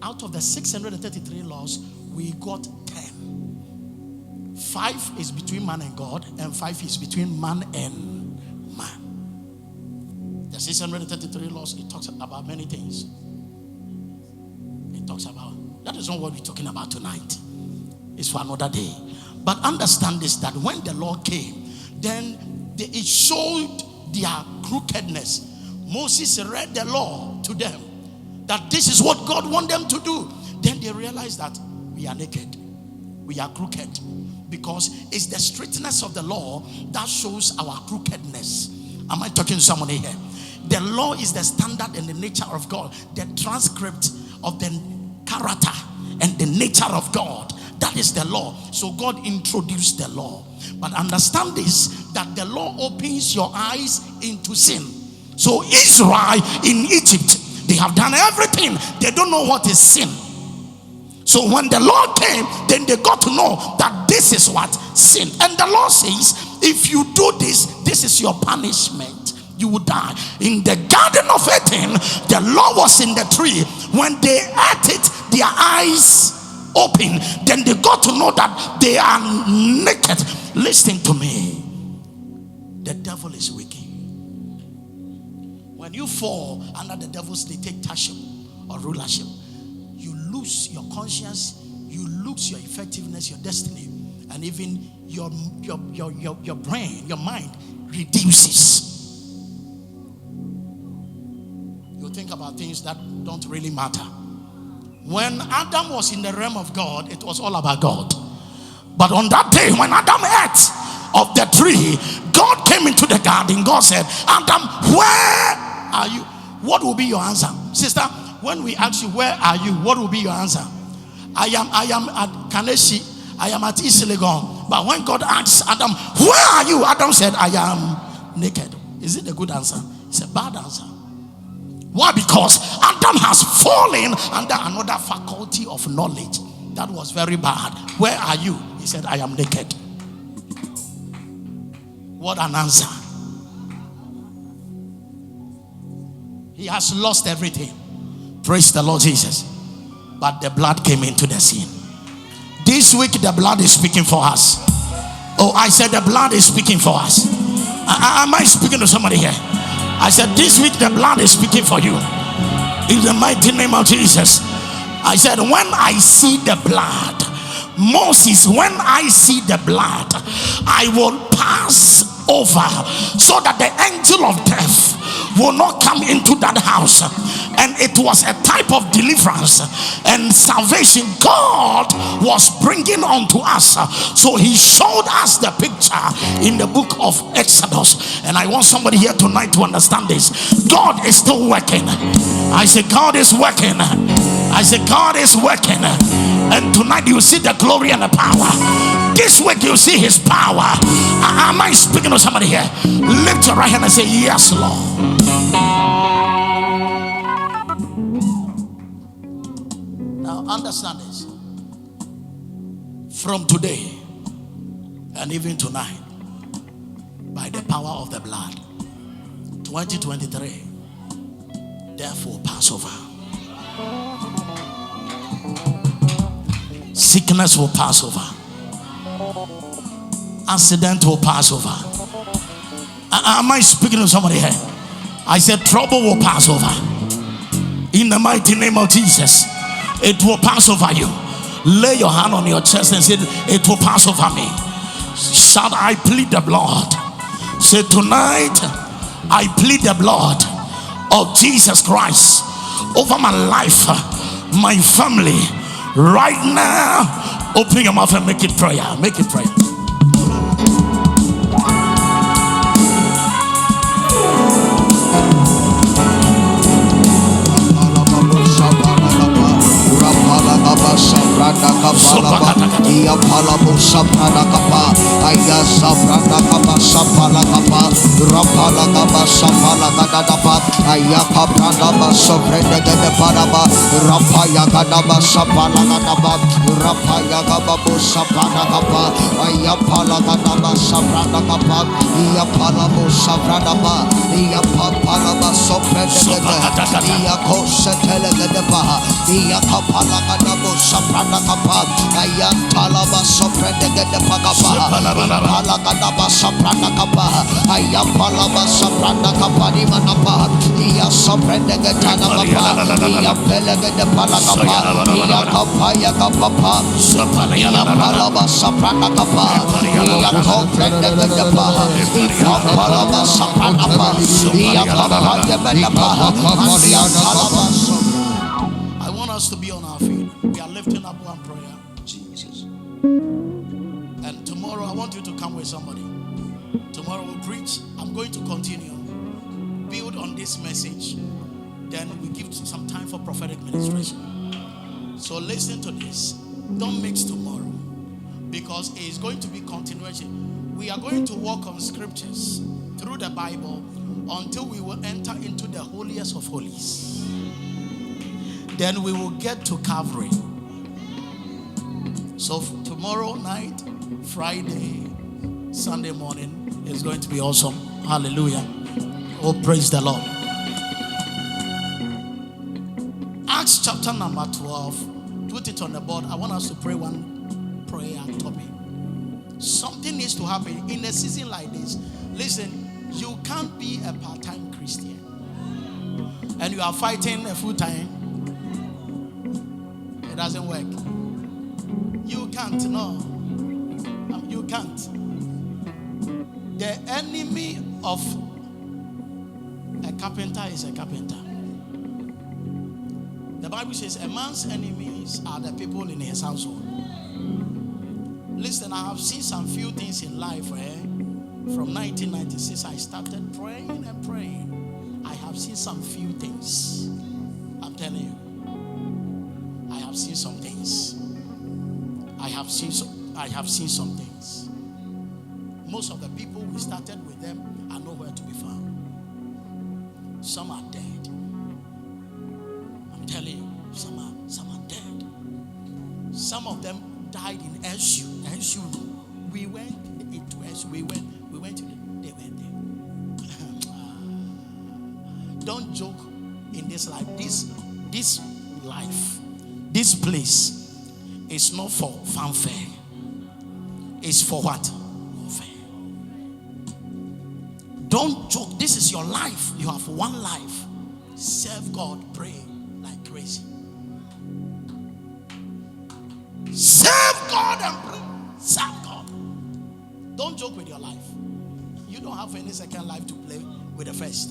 Out of the 633 laws, we got 10. 5 is between man and God, and 5 is between man and man. The 633 laws, it talks about many things. It talks about, that is not what we're talking about tonight. It's for another day. But understand this, that when the law came, then it showed their crookedness. Moses read the law to them, that this is what God wants them to do. Then they realized that we are naked, we are crooked, because it's the strictness of the law that shows our crookedness. Am I talking to somebody here? The law is the standard and the nature of God, the transcript of the character and the nature of God. That is the law. So God introduced the law. But understand this, that the law opens your eyes into sin. So Israel in Egypt, they have done everything. They don't know what is sin. So when the law came, then they got to know that this is what sin. And the law says, if you do this, this is your punishment. You will die. In the Garden of Eden, the law was in the tree. When they ate it, their eyes open. Then they got to know that they are naked. Listen to me. The devil is wicked. When you fall under the devil's dictatorship or rulership, you lose your conscience, you lose your effectiveness, your destiny, and even your brain, your mind reduces. You think about things that don't really matter. When Adam was in the realm of God, it was all about God. But on that day, when Adam ate of the tree, God came into the garden. God said, Adam, where are you? What will be your answer? Sister, when we ask you, where are you? What will be your answer? I am at Kaneshi. I am at Isilegon. But when God asks Adam, where are you? Adam said, I am naked. Is it a good answer? It's a bad answer. Why? Because Adam has fallen under another faculty of knowledge that was very bad. Where are you? He said, I am naked. What an answer. He has lost everything. Praise the Lord Jesus. But the blood came into the scene. This week the blood is speaking for us. Oh, I said the blood is speaking for us. Am I speaking to somebody here? I said this week the blood is speaking for you. In the mighty name of Jesus. I said when I see the blood, Moses, when I see the blood, I will pass over, so that the angel of death will not come into that house. And it was a type of deliverance and salvation God was bringing unto us. So he showed us the picture in the book of Exodus. And I want somebody here tonight to understand this. God is still working. I say God is working. I say God is working. And tonight you see the glory and the power. This week you see his power. Am I speaking to somebody here? Lift your right hand and say, yes, Lord. Now understand this. From today and even tonight, by the power of the blood, 2023, therefore Passover. Sickness will pass over. Accident will pass over. Am I speaking to somebody here? I said trouble will pass over. In the mighty name of Jesus, it will pass over you. Lay your hand on your chest and say, it will pass over me. Shout, I plead the blood. Say, tonight I plead the blood of Jesus Christ over my life, my family. Right now, open your mouth and make it prayer. Make it prayer. Sabrana kapalaba, iya palabu sabrana kapa, aya sabrana kapa sapala kapa, rapala kapa sapala kadapa, aya kaprana basobrene de paraba, rapaya kadaba sapala kadaba, rapaya kababu sabrana kapa, aya pala kadaba sabrana kapa, iya palabu sabrana ba, iya pala basobrene de, iya kosetele de pa, iya kapala kadaba sabrana kapa, ayat palaba soprende de pagapa, pala kadaba sabrana kapa, ayat palaba sabrana kapa di manapa, iya soprende de tana kapa, iya pelege de pala kapa, iya kapa ya kapa, iya palaba sabrana kapa, iya soprende de pa, iya palaba sabrana kapa, iya kapa ya belapa, iya palaba. I want us to be on our feet. We are lifting up one prayer. Jesus. And tomorrow I want you to come with somebody. Tomorrow we'll preach. I'm going to continue. Build on this message. Then we give some time for prophetic ministration. So listen to this. Don't mix tomorrow, because it is going to be continuation. We are going to walk on scriptures through the Bible until we will enter into the holiest of holies. Then we will get to Calvary. So tomorrow night, Friday, Sunday morning is going to be awesome. Hallelujah. Oh, praise the Lord. Acts chapter number 12. Put it on the board. I want us to pray one prayer topic. Something needs to happen in a season like this. Listen, you can't be a part-time Christian and you are fighting a full-time. It doesn't work. You can't, no. You can't. The enemy of a carpenter is a carpenter. The Bible says a man's enemies are the people in his household. Listen, I have seen some few things in life where from 1996 I started praying and praying. I have seen some few things. I'm telling you. I have seen some things. I have seen some things. Most of the people we started with them are nowhere to be found. Some are dead. I'm telling you, some are dead. Some of them died in SU. We went into SU. We went to them. They went there. Don't joke in this life. This life. This place is not for fanfare. It's for what? Warfare. Don't joke. This is your life. You have one life. Serve God. Pray like crazy. Serve God and pray. Serve God. Don't joke with your life. You don't have any second life to play with the first.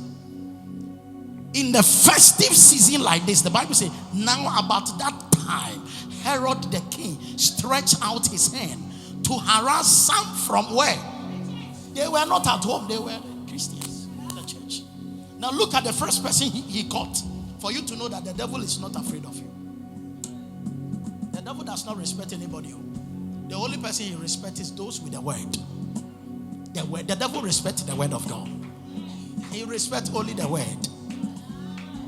In the festive season like this, the Bible says, now about that time, Herod the king stretched out his hand to harass some from where? They were not at home, they were Christians in the church. Now look at the first person he caught, for you to know that the devil is not afraid of you. The devil does not respect anybody. The only person he respects is those with the word. The devil respects the word of God. He respects only the word.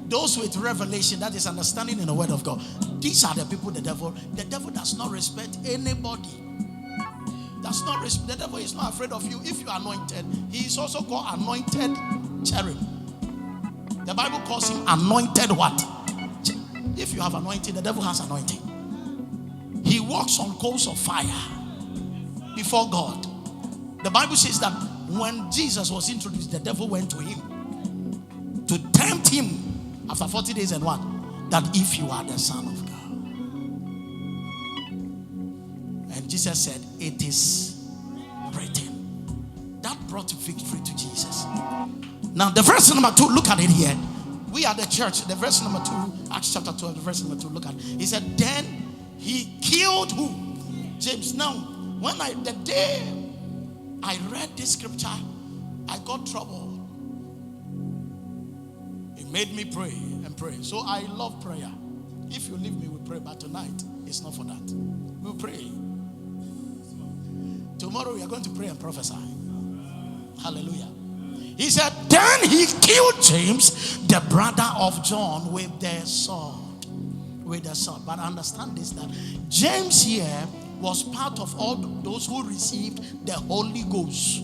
Those with revelation, that is understanding in the word of God. These are the people the devil does not respect anybody. The devil is not afraid of you if you are anointed. He is also called anointed cherub. The Bible calls him anointed what? If you have anointing, the devil has anointing. He walks on coals of fire before God. The Bible says that when Jesus was introduced, the devil went to him to tempt him after 40 days and what? That if you are the Son of God. And Jesus said, it is written. That brought victory to Jesus. Now the verse number 2, look at it here. We are the church. The verse number 2, Acts chapter 12, the verse number 2, look at it. He said, then he killed who? James. Now, when the day I read this scripture, I got trouble. It made me pray and pray. So I love prayer. If you leave me, we pray. But tonight, it's not for that. We'll pray. Tomorrow, we are going to pray and prophesy. Hallelujah. He said, then he killed James, the brother of John, with the sword. With the sword. But understand this, that James here was part of all those who received the Holy Ghost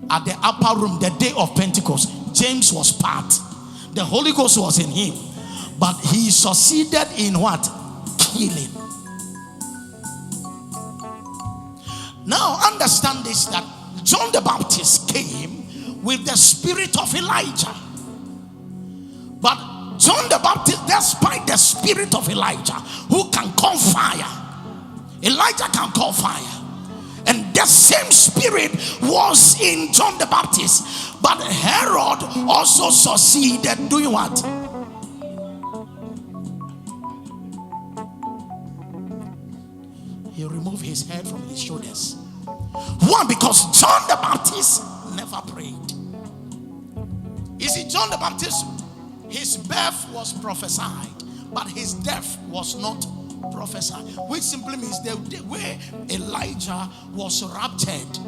at the upper room, the day of Pentecost. James was part. The Holy Ghost was in him, but he succeeded in what? Killing. Now understand this, that John the Baptist came with the spirit of Elijah, but John the Baptist, despite the spirit of Elijah, who can call fire, Elijah can call fire, and the same spirit was in John the Baptist. But Herod also succeeded doing what? He removed his head from his shoulders. Why? Because John the Baptist never prayed. You see, John the Baptist, his birth was prophesied, but his death was not prophesied, which simply means the way Elijah was raptured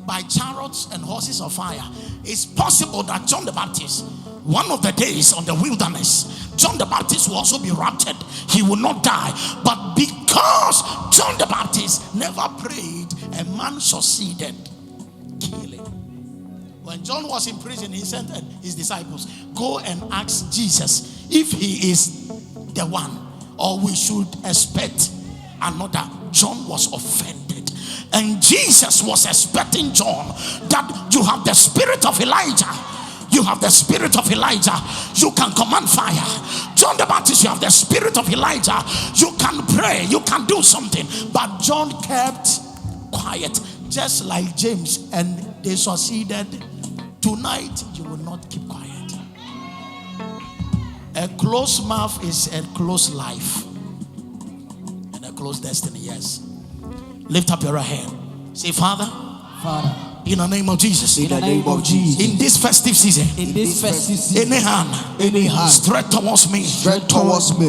by chariots and horses of fire, it's possible that John the Baptist, one of the days on the wilderness, John the Baptist will also be raptured. He will not die. But because John the Baptist never prayed, a man succeeded killing. When John was in prison, he sent his disciples, go and ask Jesus if he is the one, or we should expect another. John was offended. And Jesus was expecting John, that you have the spirit of Elijah. You have the spirit of Elijah. You can command fire. John the Baptist, you have the spirit of Elijah. You can pray. You can do something. But John kept quiet, just like James, and they succeeded. Tonight, you will not keep quiet. A closed mouth is a closed life and a closed destiny. Yes. Lift up your right hand. Say, Father, in the name of Jesus, In the name of Jesus. in this festive season, any hand straight towards me,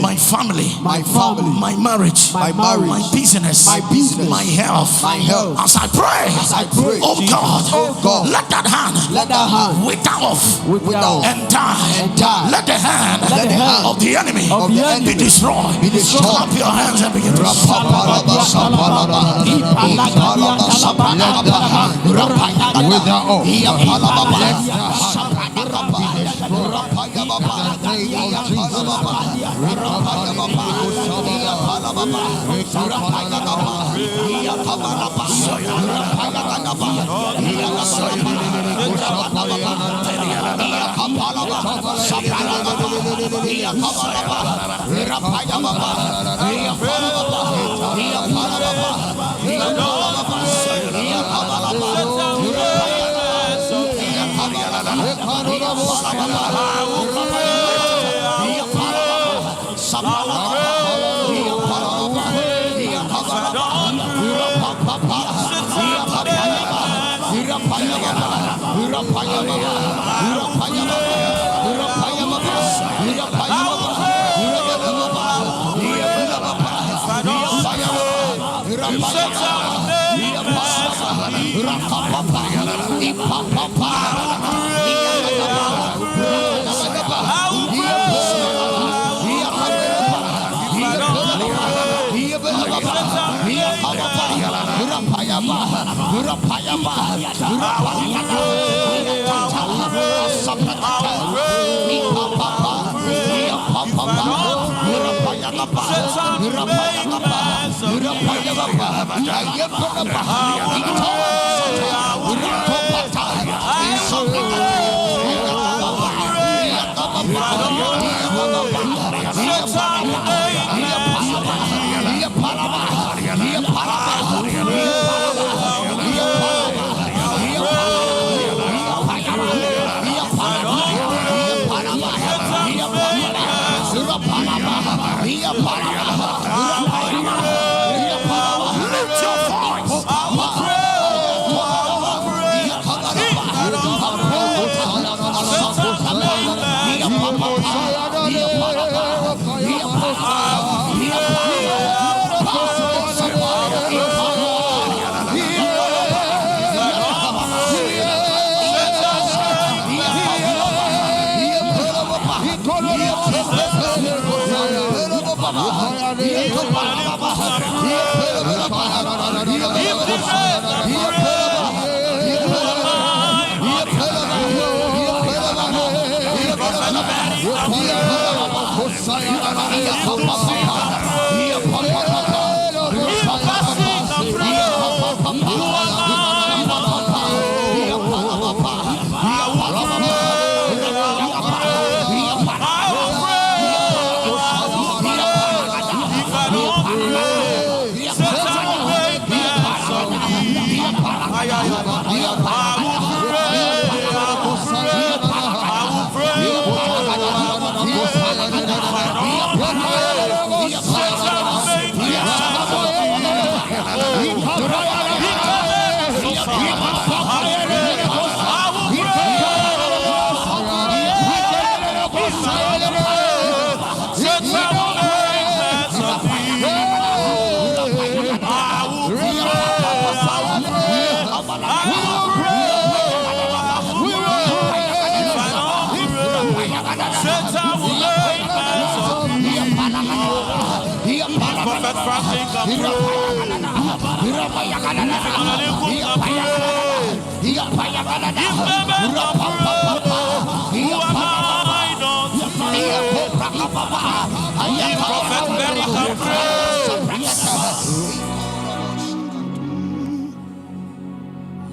my family, my family, my marriage, my marriage, my business, my health, as I pray, oh God, let that hand wither off and die. Let the hand of the enemy be destroyed. Clap your hands and begin to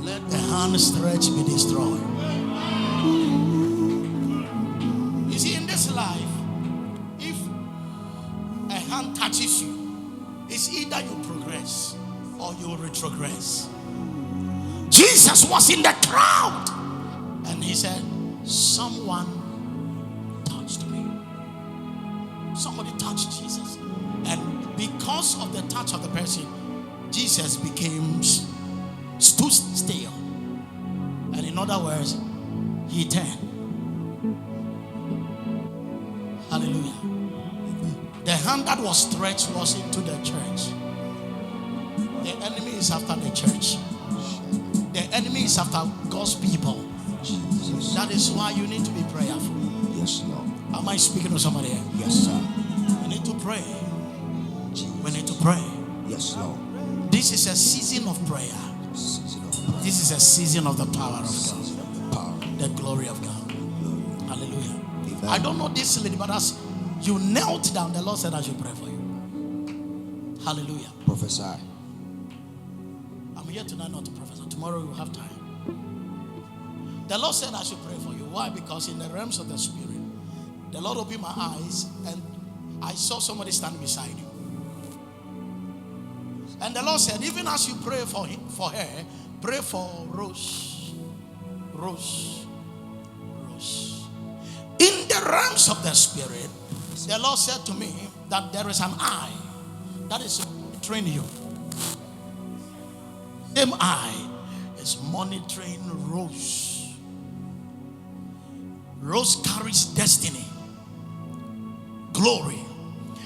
Let the hand stretch be destroyed. You see, in this life, if a hand touches you, it's either you progress or you retrogress. Jesus was in the crowd and he said, someone touched me. Somebody touched Jesus. And because of the touch of the person, Jesus became stood still. And in other words, he turned. Hallelujah. The hand that was stretched was into the church. The enemy is after the church. The enemy is after God's people. Jesus. That is why you need to be prayerful. Yes, Lord. Am I speaking to somebody here? Yes, sir. We need to pray. Jesus. We need to pray. Yes, Lord. This is a season of prayer. This is a season of the power of God. The glory of God. Hallelujah. Amen. I don't know this lady, but as you knelt down, the Lord said I should pray for you. Hallelujah. Prophesy. I'm here tonight not to prophesy. Tomorrow we will have time. The Lord said I should pray for you. Why? Because in the realms of the spirit, the Lord opened my eyes and I saw somebody standing beside you. And the Lord said, even as you pray for him, for her, pray for Rose. Rose. Rose. the realms of the spirit, the Lord said to me that there is an eye that is monitoring you. Same eye is monitoring Rose. Rose carries destiny, glory,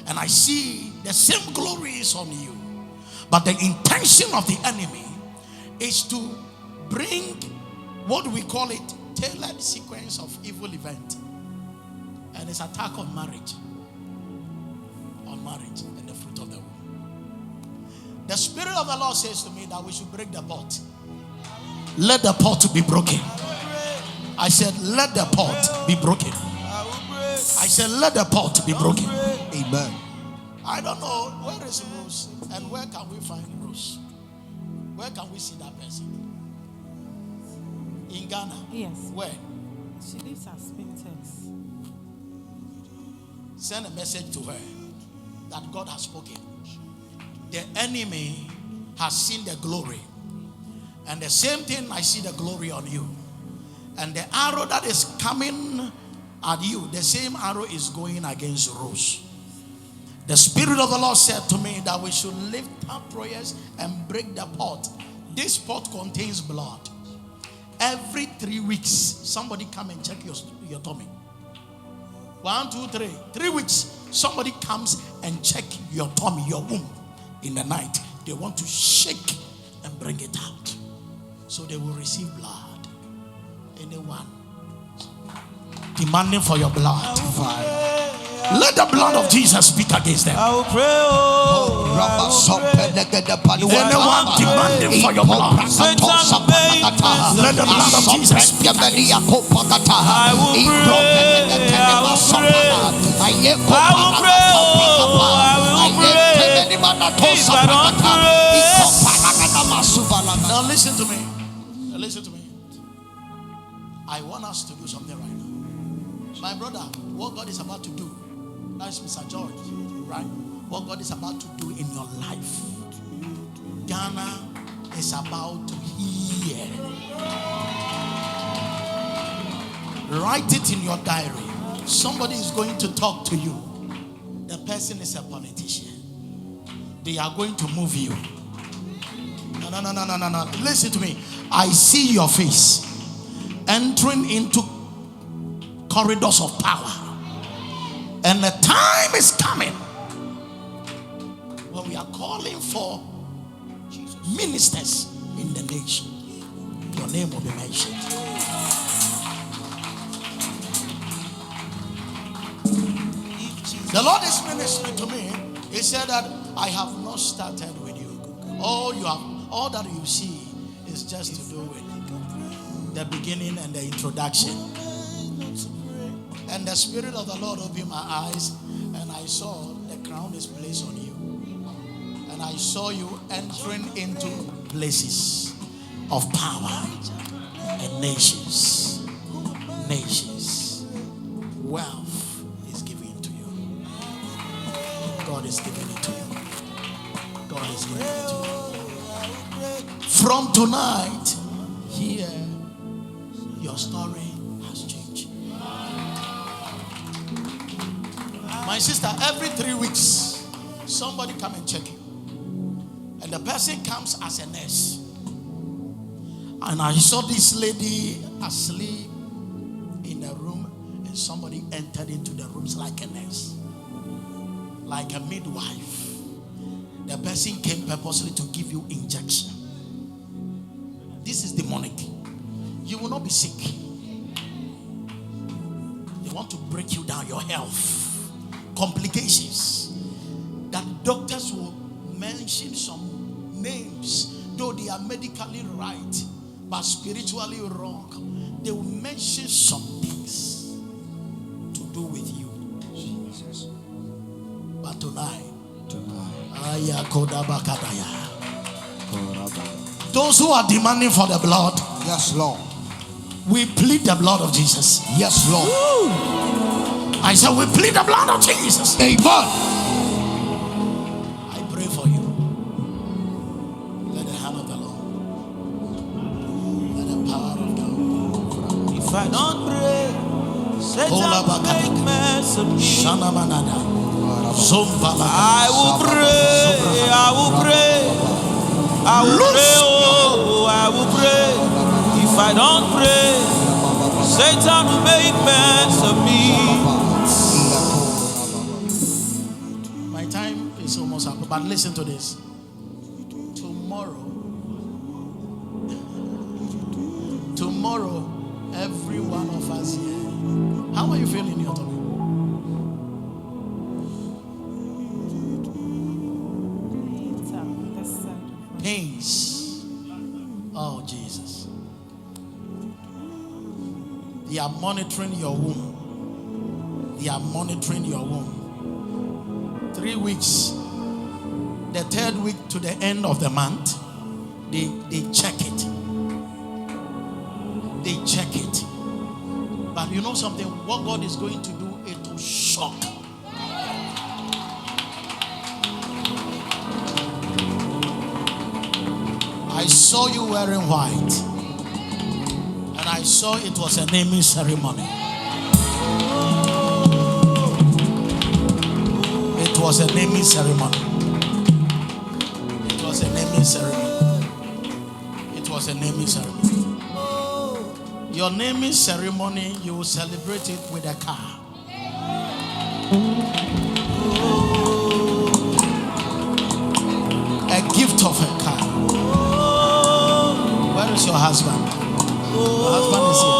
and I see the same glory is on you. But the intention of the enemy is to bring what we call it tailored sequence of evil event, and it's attack on marriage and the fruit of the womb. The Spirit of the Lord says to me that we should break the pot. Let the pot be broken. I said, let the pot be broken. I said, let the pot be broken. Amen. I don't know where is Rose and where can we find Rose? Where can we see that person? In Ghana? Yes. Where? She lives at Spintex. Send a message to her that God has spoken. The enemy has seen the glory. And the same thing, I see the glory on you. And the arrow that is coming at you, the same arrow is going against Rose. The Spirit of the Lord said to me that we should lift up prayers and break the pot. This pot contains blood. Every 3 weeks, somebody come and check your tummy. 1, 2, 3. 3 weeks, somebody comes and check your tummy, your womb. In the night, they want to shake and bring it out, so they will receive blood. Anyone demanding for your blood, let the blood of Jesus speak against them. I will pray. Anyone demanding for your blood, let the blood of Jesus speak against them. I will Now listen to me. Listen to me. I want us to do something right now. My brother, what God is about to do, that's Mr. George, right? What God is about to do in your life. Ghana is about to hear. Write it in your diary. Somebody is going to talk to you. The person is a politician. They are going to move you. No. Listen to me. I see your face entering into corridors of power. And the time is coming when we are calling for ministers in the nation. Your name will be mentioned. The Lord is ministering to me. He said that I have not started with you. All that you see is just to do with the beginning and the introduction. And the Spirit of the Lord opened my eyes, and I saw the crown is placed on you. And I saw you entering into places of power and nations. Wealth is given to you. God is giving it to you. God is giving it to you. From tonight, here, your story has changed. My sister, every 3 weeks, somebody come and check you. And the person comes as a nurse. And I saw this lady asleep in a room, and somebody entered into the rooms like a nurse, like a midwife. The person came purposely to give you injection. This is demonic. You will not be sick. They want to break you down, your health, complications. That doctors will mention some names, though they are medically right, but spiritually wrong. They will mention some things to do with you. Jesus. But tonight, those who are demanding for the blood, yes, Lord, we plead the blood of Jesus. Yes, Lord. Woo. I said we plead the blood of Jesus. Amen. I pray for you. Let the hand of the Lord, let the power of God. If I don't pray, Satan will make mercy. Shana manada. I will pray, I will pray, I will pray, oh, I will pray. If I don't pray, Satan will make mess of me. My time is almost up, but listen to this. Tomorrow, every one of us here. How are you feeling in your tummy? Pains. Oh, Jesus. They are monitoring your womb. They are monitoring your womb. 3 weeks. The 3rd week to the end of the month, they check it. They check it. But you know something? What God is going to do, it will shock. I saw you wearing white, and I saw it was a naming ceremony. It was a naming ceremony. It was a naming ceremony. It was a naming ceremony. Your naming ceremony, you will celebrate it with a car. A gift of a car. Where is your husband? Your husband is here.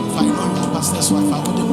If I know your pastor's wife, I wouldn't